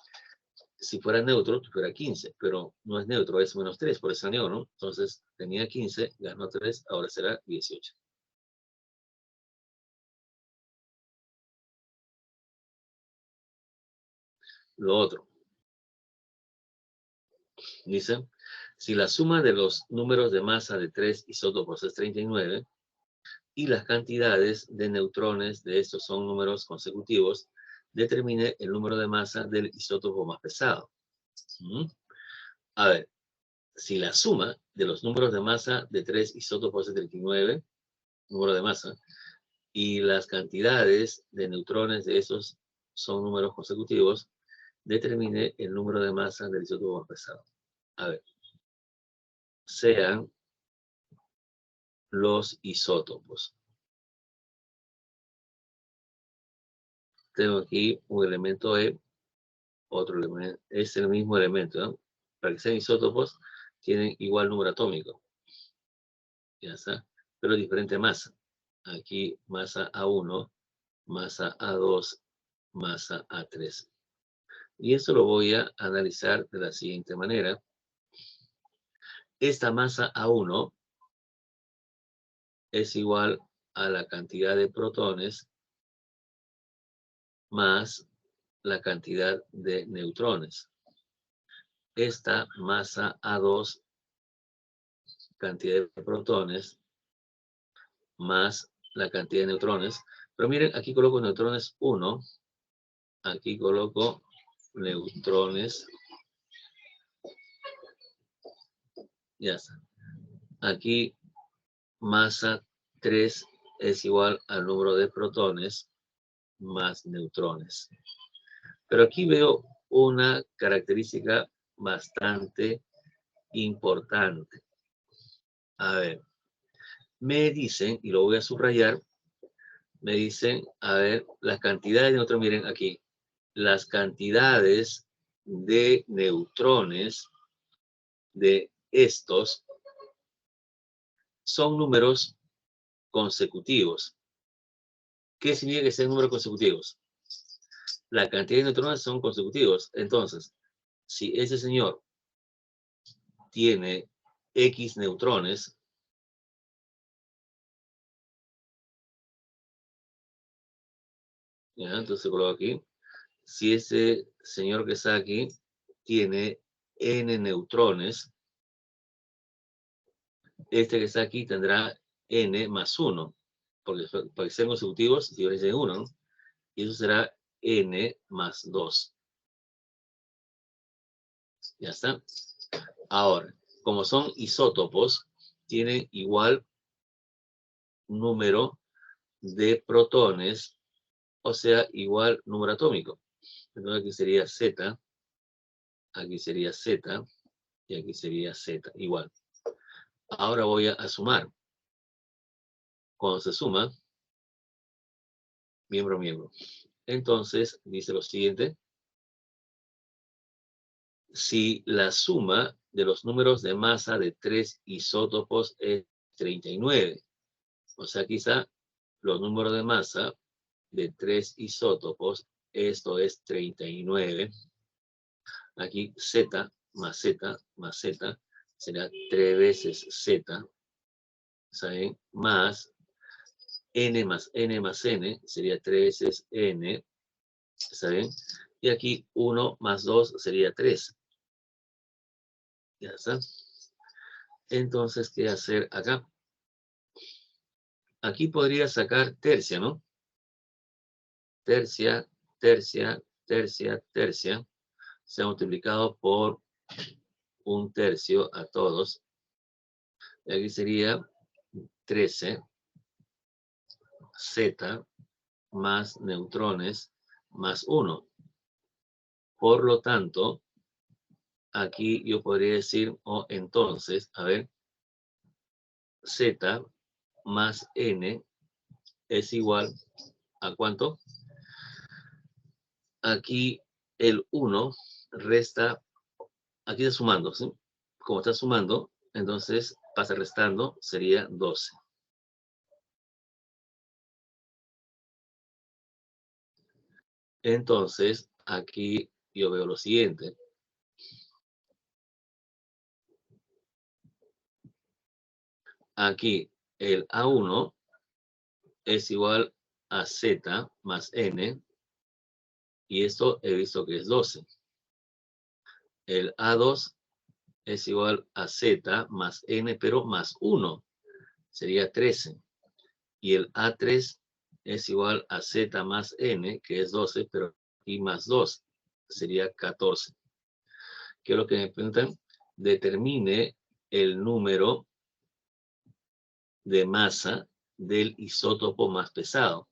Si fuera neutro, fuera 15, pero no es neutro, es menos 3 por ese anión, ¿no? Entonces, tenía 15, ganó 3, ahora será 18. Lo otro, dice, si la suma de los números de masa de 3 isótopos es 39, y las cantidades de neutrones de estos son números consecutivos, determine el número de masa del isótopo más pesado. A ver, si la suma de los números de masa de 3 isótopos es 39, número de masa, y las cantidades de neutrones de esos son números consecutivos, determine el número de masa del isótopo más pesado. A ver, sean los isótopos. Tengo aquí un elemento E, otro elemento, es el mismo elemento, ¿no? Para que sean isótopos, tienen igual número atómico. Ya está, pero diferente masa. Aquí masa A1 masa A2, masa A3. Y esto lo voy a analizar de la siguiente manera. Esta masa A1 es igual a la cantidad de protones más la cantidad de neutrones. Esta masa A2, cantidad de protones, más la cantidad de neutrones. Pero miren, aquí coloco neutrones 1, aquí coloco neutrones, ya está. Aquí masa 3 es igual al número de protones más neutrones. Pero aquí veo una característica bastante importante. A ver, me dicen, y lo voy a subrayar, me dicen, a ver, las cantidades de neutrones, miren aquí, las cantidades de neutrones de estos son números consecutivos. ¿Qué significa que sean números consecutivos? La cantidad de neutrones son consecutivos. Entonces, si ese señor tiene X neutrones, ¿ya? Entonces coloco aquí. Si ese señor que está aquí tiene N neutrones, este que está aquí tendrá N más 1, porque para que sean consecutivos, diferencia de 1, ¿no? Y eso será N más 2. Ya está. Ahora, como son isótopos, tienen igual número de protones, o sea, igual número atómico. Entonces aquí sería Z, aquí sería Z, y aquí sería Z, igual. Ahora voy a sumar. Cuando se suma, miembro a miembro. Entonces, dice lo siguiente. Si la suma de los números de masa de 3 isótopos es 39, o sea, quizá los números de masa de 3 isótopos, esto es 39. Aquí Z más Z más Z será 3 veces Z, ¿saben? Más N más N más N sería 3 veces N, ¿saben? Y aquí 1 más 2 sería 3. Ya está. Entonces, ¿qué hacer acá? Aquí podría sacar tercia, ¿no? Tercia, tercia, tercia, tercia. Se ha multiplicado por 1/3 a todos. Y aquí sería 13 Z más neutrones más 1. Por lo tanto, aquí yo podría decir, entonces, a ver, Z más N es igual a ¿cuánto? Aquí el 1 resta, aquí está sumando, ¿sí? Como está sumando, entonces pasa restando, sería 12. Entonces, aquí yo veo lo siguiente. Aquí el A1 es igual a Z más N, y esto he visto que es 12. El A2 es igual a Z más N, pero más 1, sería 13. Y el A3 es igual a Z más N, que es 12, pero aquí más 2, sería 14. ¿Qué es lo que me preguntan? Determine el número de masa del isótopo más pesado.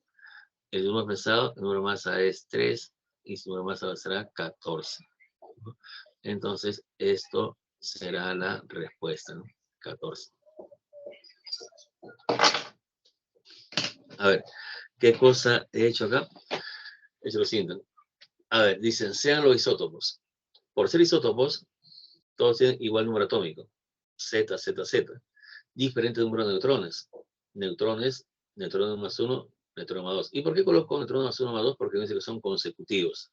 El número pesado, el número de masa es 3 y su número de masa será 14. Entonces, esto será la respuesta, ¿no? 14. A ver, ¿qué cosa he hecho acá? He hecho lo siguiente. A ver, dicen, sean los isótopos. Por ser isótopos, todos tienen igual número atómico. Z, Z, Z. Diferente número de neutrones. Neutrones más 1, Neutrón más 2. ¿Y por qué coloco neutrón más 1 más 2? Porque me dice que son consecutivos.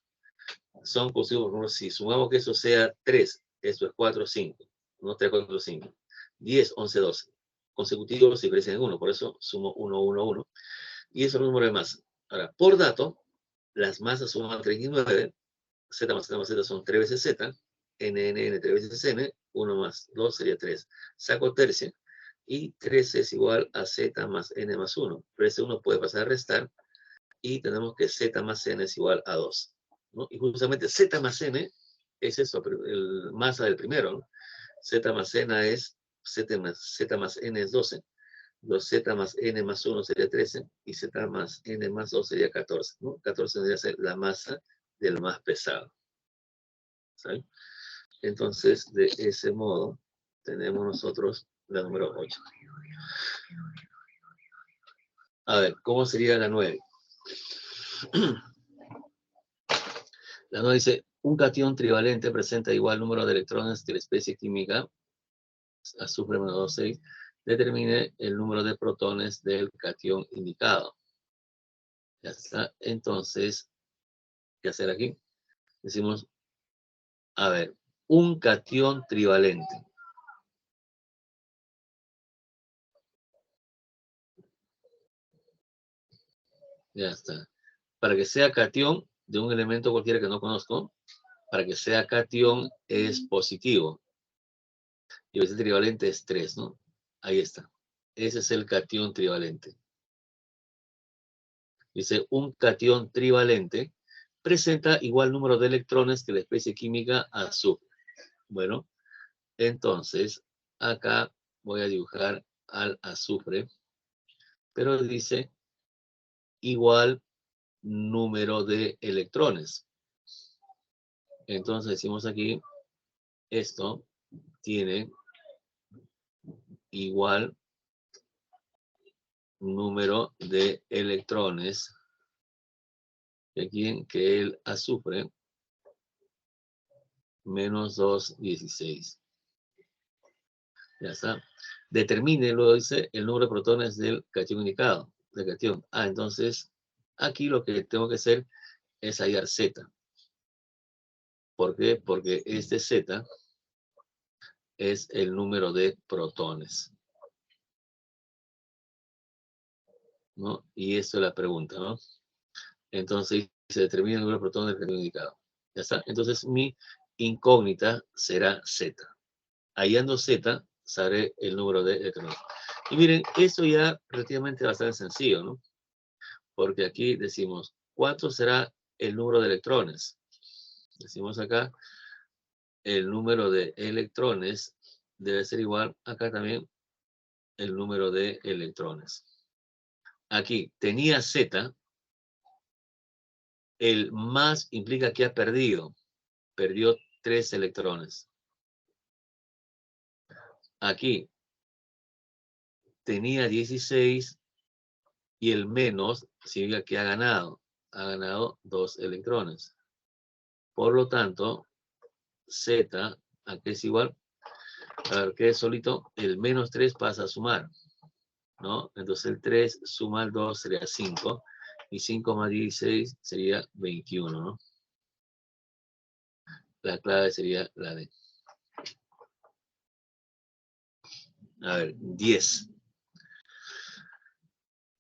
Son consecutivos, por ejemplo, si sumamos que eso sea 3, esto es 4, 5. No 3, 4, 5. 10, 11, 12. Consecutivos y crecen en 1, por eso sumo 1, 1, 1. Y eso es el número de masa. Ahora, por dato, las masas suman 39, Z más Z más Z son 3 veces Z, N, 3 veces N, 1 más 2 sería 3. Saco tercio, y 3 es igual a Z más N más 1. Pero ese 1 puede pasar a restar, y tenemos que Z más N es igual a 2. ¿No? Y justamente Z más N es eso, el masa del primero, ¿no? Z más N es, Z más N es 12. 2Z más N más 1 sería 13, y Z más N más 2 sería 14, ¿no? 14 debería ser la masa del más pesado. ¿Saben? Entonces, de ese modo, tenemos nosotros la número 8. A ver, ¿cómo sería la 9? La 9 dice, un catión trivalente presenta igual número de electrones de la especie química, azufre menos 2, 6, determine el número de protones del catión indicado. Ya está. Entonces, ¿qué hacer aquí? Decimos, a ver, un catión trivalente. Ya está. Para que sea catión de un elemento cualquiera que no conozco, para que sea catión es positivo. Y el trivalente es 3, ¿no? Ahí está. Ese es el catión trivalente. Dice, un catión trivalente presenta igual número de electrones que la especie química azufre. Bueno, entonces, acá voy a dibujar al azufre, pero dice igual número de electrones. Entonces decimos aquí, esto tiene igual número de electrones que el azufre, menos 2, 16. Ya está. Determine, luego dice, el número de protones del catión indicado. Del catión. Entonces, aquí lo que tengo que hacer es hallar Z. ¿Por qué? Porque este Z es el número de protones, ¿no? Y esto es la pregunta, ¿no? Entonces, se determina el número de protones del catión indicado. Ya está. Entonces, mi incógnita será Z. Hallando Z, sabré el número de electrones. Y miren, eso ya relativamente bastante sencillo, ¿no? Porque aquí decimos, ¿cuánto será el número de electrones? Decimos acá, el número de electrones debe ser igual, acá también, el número de electrones. Aquí, tenía Z, el más implica que ha perdido. Perdió 3 electrones. Aquí, tenía 16 y el menos significa que ha ganado. Ha ganado 2 electrones. Por lo tanto, Z, aquí es igual, a ver, ¿qué es solito? El menos 3 pasa a sumar, ¿no? Entonces el 3 suma al 2 sería 5, y 5 más 16 sería 21, ¿no? La clave sería la D. A ver, 10.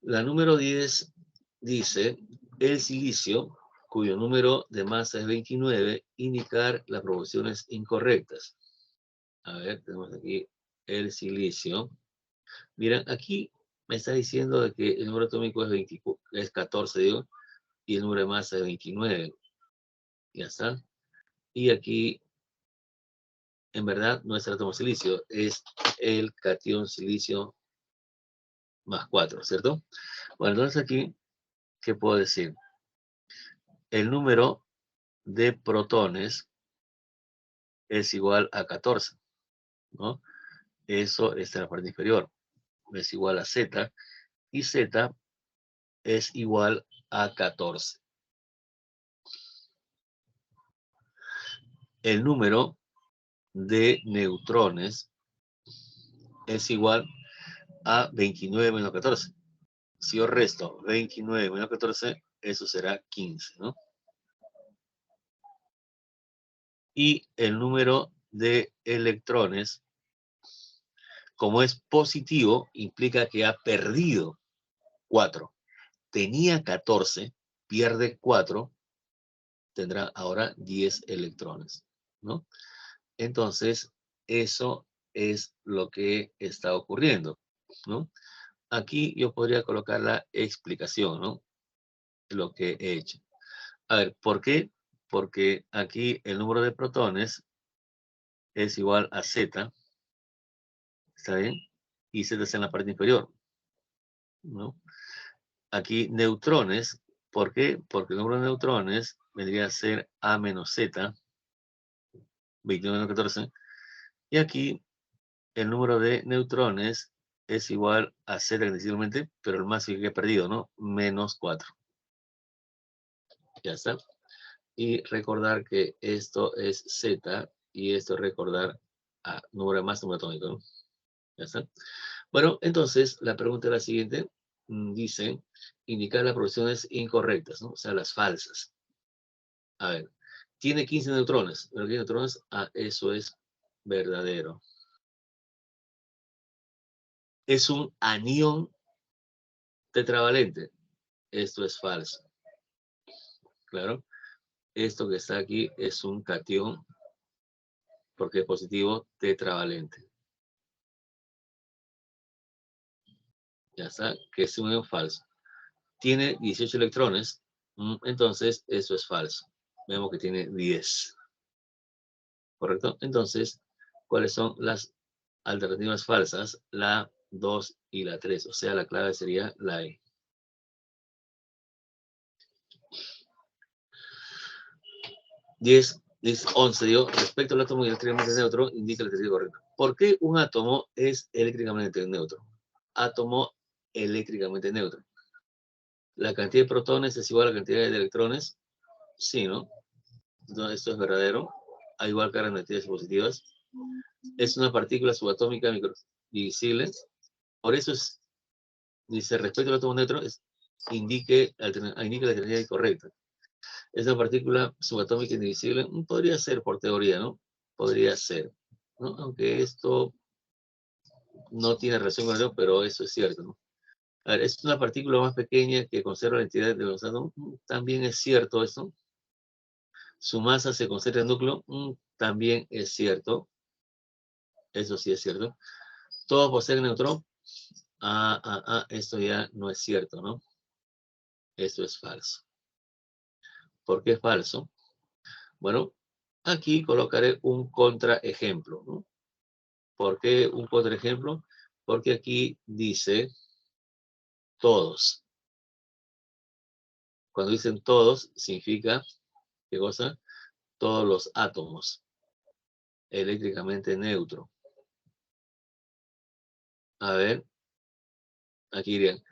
La número 10 dice, el silicio, cuyo número de masa es 29, indicar las proporciones incorrectas. A ver, tenemos aquí el silicio. Miren, aquí me está diciendo de que el número atómico es 14, digo, y el número de masa es 29. Ya está. Y aquí, en verdad, no es el átomo silicio, es el catión silicio más 4, ¿cierto? Bueno, entonces aquí, ¿qué puedo decir? El número de protones es igual a 14, ¿no? Eso está en la parte inferior. Es igual a Z, y Z es igual a 14. El número de neutrones es igual a 29 menos 14. si yo resto 29 menos 14, eso será 15, ¿no? Y el número de electrones, como es positivo, implica que ha perdido 4. Tenía 14, pierde 4, tendrá ahora 10 electrones, ¿no? Entonces, eso es lo que está ocurriendo, ¿no? Aquí yo podría colocar la explicación, ¿no? Lo que he hecho. A ver, ¿por qué? Porque aquí el número de protones es igual a Z, ¿está bien? Y Z está en la parte inferior, ¿no? Aquí neutrones, ¿por qué? Porque el número de neutrones vendría a ser A menos Z, 29 menos 14, y aquí el número de neutrones es igual a Z indiscutiblemente, pero el más que he perdido, ¿no? Menos 4. Ya está. Y recordar que esto es Z y esto es recordar a número más número atómico, ¿no? Ya está. Bueno, entonces la pregunta es la siguiente. Dice, indicar las proporciones incorrectas, ¿no? O sea, las falsas. A ver, tiene 15 neutrones. ¿Pero qué neutrones? Ah, eso es verdadero. Es un anión tetravalente. Esto es falso. Claro. Esto que está aquí es un catión, porque es positivo, tetravalente. Ya está, que es un anión falso. Tiene 18 electrones, entonces eso es falso. Vemos que tiene 10. ¿Correcto? Entonces, ¿cuáles son las alternativas falsas? La 2 y la 3. O sea, la clave sería la E. 10, 11, digo, respecto al átomo eléctricamente neutro, indica el criterio correcto. ¿Por qué un átomo es eléctricamente neutro? Átomo eléctricamente neutro. ¿La cantidad de protones es igual a la cantidad de electrones? Sí, ¿no? Entonces, esto es verdadero. Hay igual cargas negativas y positivas. Es una partícula subatómica microdivisible. Por eso es, dice, respecto al átomo neutro, indica la alternativa incorrecta. Es una partícula subatómica indivisible. Podría ser por teoría, ¿no? Podría ser, ¿no? Aunque esto no tiene relación con ello, pero eso es cierto, ¿no? A ver, es una partícula más pequeña que conserva la entidad de los átomos. También es cierto esto. Su masa se concentra en el núcleo. También es cierto. Eso sí es cierto. Todos poseen neutrón. Esto ya no es cierto, ¿no? Esto es falso. ¿Por qué es falso? Bueno, aquí colocaré un contraejemplo, ¿no? ¿Por qué un contraejemplo? Porque aquí dice todos. Cuando dicen todos, significa, ¿qué cosa? Todos los átomos eléctricamente neutro. A ver, aquí dirían,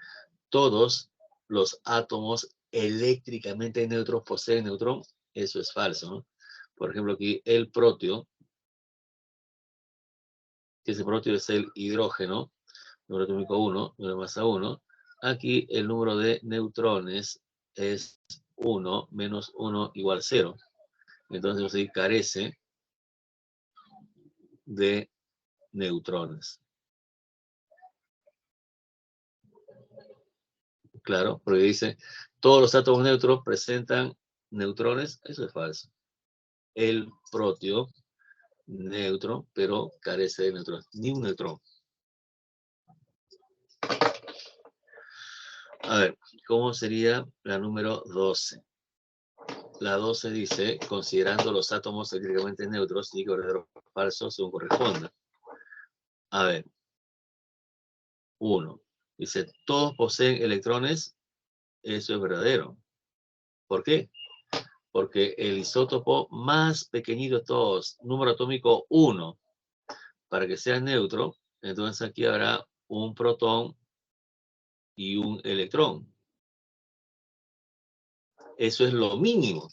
todos los átomos eléctricamente neutros poseen neutrón. Eso es falso, ¿no? Por ejemplo, aquí el proteo, que ese proteo es el hidrógeno, número atómico 1, número de masa 1. Aquí el número de neutrones es 1 menos 1 igual 0. Entonces, sí, carece de neutrones. Claro, porque dice, todos los átomos neutros presentan neutrones. Eso es falso. El proteo, neutro, pero carece de neutrones. Ni un neutrón. A ver, ¿cómo sería la número 12? La 12 dice, considerando los átomos eléctricamente neutros, y verdadero o falso según corresponda. A ver, 1. Dice, todos poseen electrones. Eso es verdadero. ¿Por qué? Porque el isótopo más pequeñito de todos, número atómico 1, para que sea neutro, entonces aquí habrá un protón y un electrón. Eso es lo mínimo,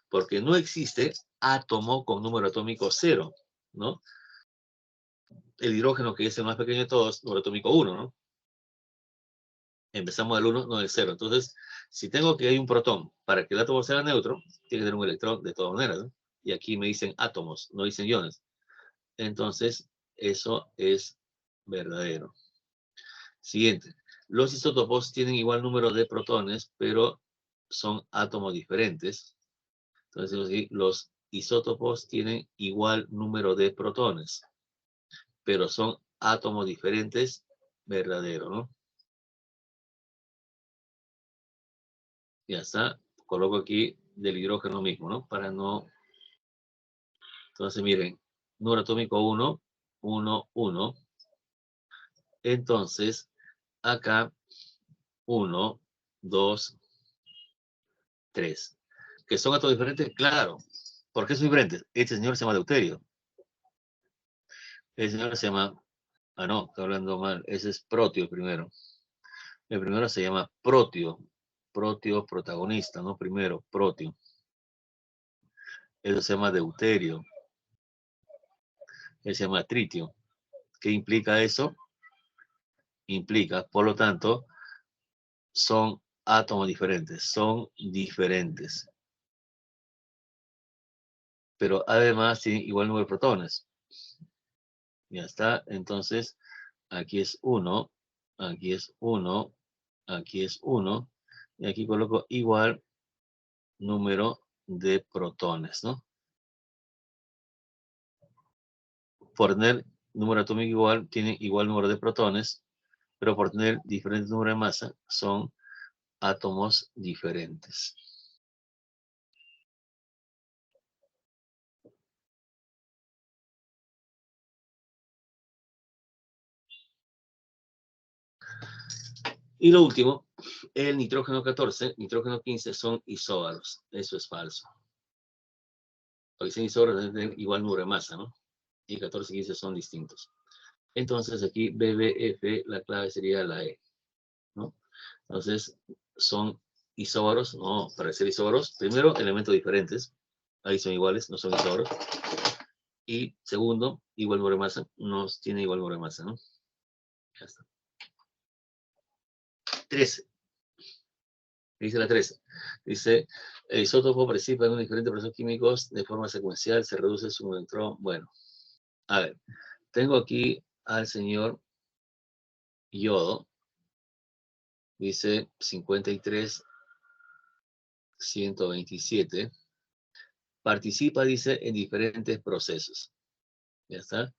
porque no existe átomo con número atómico 0, ¿no? El hidrógeno, que es el más pequeño de todos, número atómico 1, ¿no? Empezamos del 1, no del 0. Entonces, si tengo que hay un protón para que el átomo sea neutro, tiene que tener un electrón de todas maneras, ¿no? Y aquí me dicen átomos, no dicen iones. Entonces, eso es verdadero. Siguiente. Los isótopos tienen igual número de protones, pero son átomos diferentes. Entonces, los isótopos tienen igual número de protones, pero son átomos diferentes, verdadero, ¿no? Ya está. Coloco aquí del hidrógeno mismo, ¿no? Para no... Entonces, miren, número atómico 1, 1, 1. Entonces, acá 1, 2, 3. ¿Que son átomos diferentes? Claro. ¿Por qué son diferentes? Este señor se llama deuterio. El señor se llama... Ah, no, estoy hablando mal. Ese es protio primero. El primero se llama protio. Protio protagonista, ¿no? Primero, protio. Eso se llama deuterio. Él se llama tritio. ¿Qué implica eso? Implica, por lo tanto, son átomos diferentes. Son diferentes. Pero además tienen igual número de protones. Ya está. Entonces, aquí es 1. Aquí es 1. Aquí es 1. Y aquí coloco igual número de protones, ¿no? Por tener número atómico igual, tienen igual número de protones, pero por tener diferente número de masa, son átomos diferentes. Y lo último, el nitrógeno 14, nitrógeno 15 son isóbaros. Eso es falso. Porque son isóbaros tienen igual número de masa, ¿no? Y 14 y 15 son distintos. Entonces aquí BBF, la clave sería la E, ¿no? Entonces, ¿son isóbaros? No, para ser isóbaros, primero, elementos diferentes. Ahí son iguales, no son isóbaros. Y segundo, igual número de masa, no tiene igual número de masa, ¿no? Ya está. 13. Dice la 13. Dice, el isótopo participa en diferentes procesos químicos de forma secuencial, se reduce su neutrón. Bueno, a ver, tengo aquí al señor yodo. Dice 53, 127. Participa, dice, en diferentes procesos. Ya está.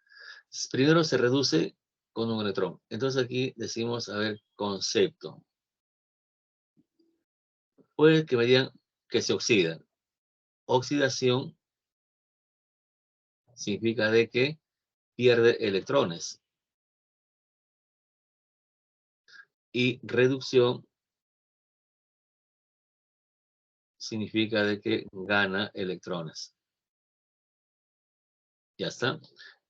Primero se reduce con un electrón. Entonces aquí decimos, a ver, concepto. Puede que me digan que se oxida. Oxidación significa de que pierde electrones. Y reducción significa de que gana electrones. Ya está.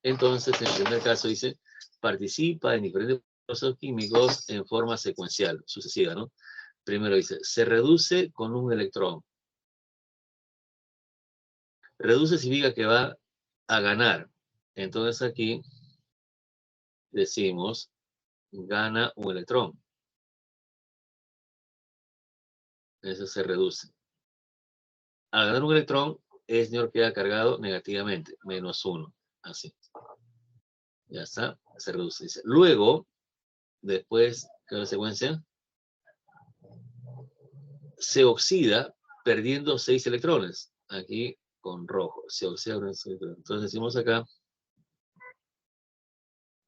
Entonces, en el primer caso dice, participa en diferentes procesos químicos en forma secuencial, sucesiva, ¿no? Primero dice, se reduce con un electrón. Reduce significa que va a ganar. Entonces aquí decimos, gana un electrón. Eso se reduce. Al ganar un electrón, el señor queda cargado negativamente, -1. Así. Ya está, se reduce. Dice. Luego, después, ¿qué es la secuencia? Se oxida perdiendo 6 electrones. Aquí con rojo. Se oxida. Entonces decimos acá,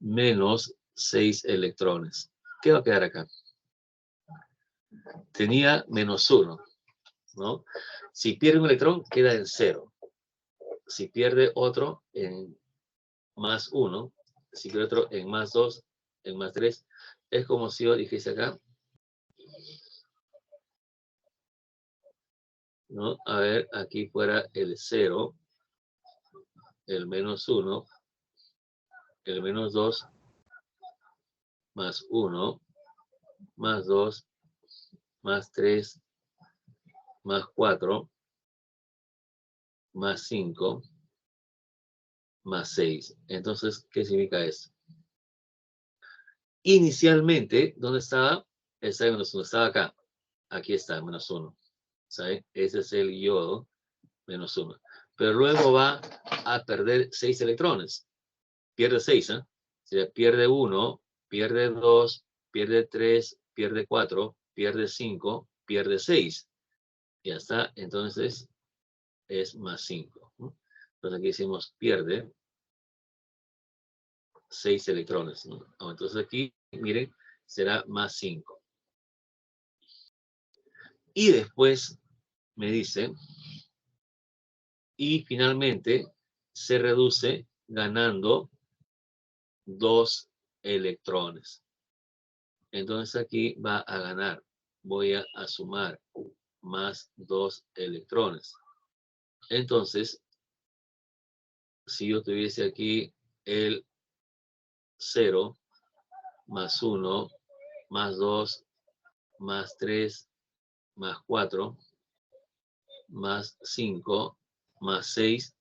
-6 electrones. ¿Qué va a quedar acá? Tenía -1, ¿no? Si pierde un electrón, queda en 0. Si pierde otro, en +1. Si pierde otro, en +2, en +3. Es como si yo dijese acá, ¿no? A ver, aquí fuera el 0, el -1, el -2, +1, +2, +3, +4, +5, +6. Entonces, ¿qué significa eso? Inicialmente, ¿dónde estaba? está en -1, estaba acá. Aquí está, -1. ¿Sabe? Ese es el yodo, -1. Pero luego va a perder 6 electrones. Pierde 6, ¿eh? O sea, pierde 1, pierde 2, pierde 3, pierde 4, pierde 5, pierde 6. Ya está, entonces es +5, ¿no? Entonces aquí decimos pierde 6 electrones, ¿no? Entonces aquí, miren, será +5. Y después me dice, y finalmente se reduce ganando 2 electrones. Entonces aquí va a ganar, voy a sumar más 2 electrones. Entonces, si yo tuviese aquí el 0, +1, +2, +3, +4, +5, +6,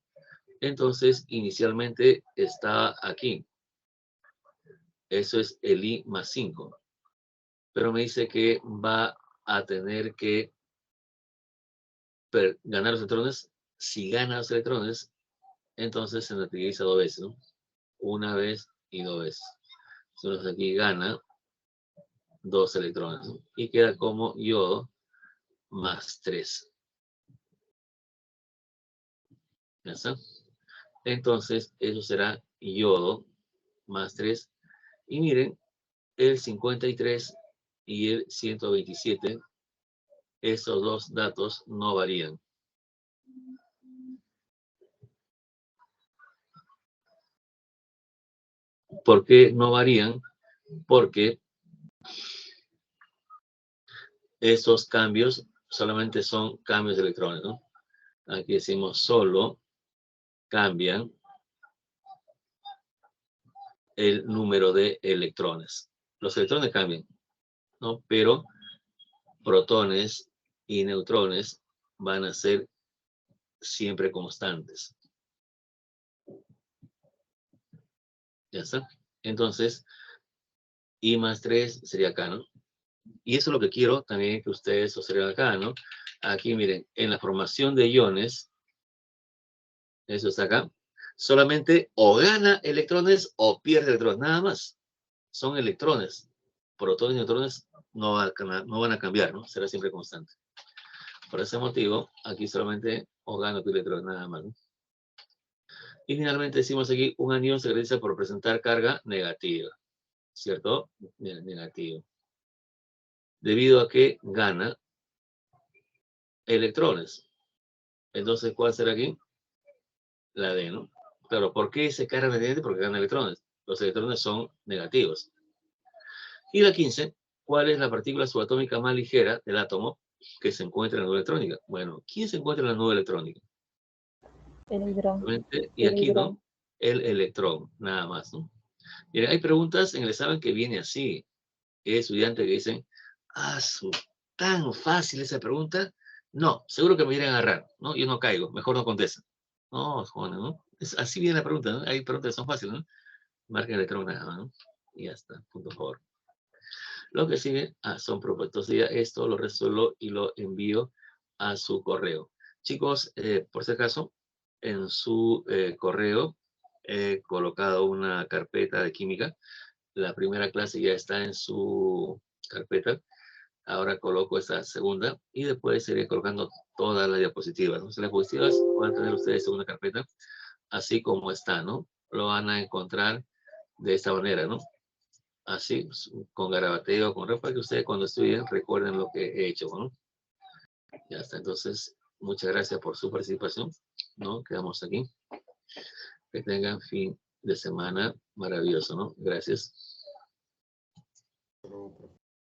entonces inicialmente está aquí. Eso es el I +5. Pero me dice que va a tener que ganar los electrones. Si gana los electrones, entonces se neutraliza 2 veces, ¿no? Una vez y 2 veces. Entonces aquí gana 2 electrones, ¿no? Y queda como yodo +3. ¿Ya está? Entonces, eso será yodo +3. Y miren, el 53 y el 127, esos dos datos no varían. ¿Por qué no varían? Porque esos cambios solamente son cambios de electrones, ¿no? Aquí decimos solo cambian el número de electrones. Los electrones cambian, ¿no? Pero protones y neutrones van a ser siempre constantes. ¿Ya está? Entonces, I +3 sería acá, ¿no? Y eso es lo que quiero también que ustedes observen acá, ¿no? Aquí, miren, en la formación de iones, eso está acá, solamente o gana electrones o pierde electrones, nada más. Son electrones. Protones y neutrones no van a cambiar, ¿no? Será siempre constante. Por ese motivo, aquí solamente o gana o pierde electrones, nada más, ¿no? Y finalmente decimos aquí, un anión se caracteriza por presentar carga negativa, ¿cierto? Negativo. Debido a que gana electrones. Entonces, ¿cuál será aquí? La D, ¿no? Claro, ¿por qué se carga negativamente? Porque gana electrones. Los electrones son negativos. Y la 15, ¿cuál es la partícula subatómica más ligera del átomo que se encuentra en la nube electrónica? Bueno, ¿quién se encuentra en la nube electrónica? El hidrón. Y aquí, ¿no? El electrón, nada más, ¿no? Miren, hay preguntas en el examen que viene así. Hay estudiantes que dicen, tan fácil esa pregunta. No, seguro que me vienen a agarrar, ¿no? Yo no caigo, mejor no contesto. No, Juan, ¿no? Así viene la pregunta, ¿no? Hay preguntas que son fáciles, ¿no? Marca el electrón nada más, ¿no? Y ya está, punto favor. Lo que sigue son propuestas. Ya esto lo resuelvo y lo envío a su correo. Chicos, por si acaso, en su correo he colocado una carpeta de química. La primera clase ya está en su carpeta. Ahora coloco esta segunda y después iré colocando todas las diapositivas. Entonces, las diapositivas van a tener ustedes en una carpeta, así como está, ¿no? Lo van a encontrar de esta manera, ¿no? Así, con garabateo, con para que ustedes cuando estudien recuerden lo que he hecho, ¿no? Ya está, entonces, muchas gracias por su participación, ¿no? Quedamos aquí. Que tengan fin de semana maravilloso, ¿no? Gracias.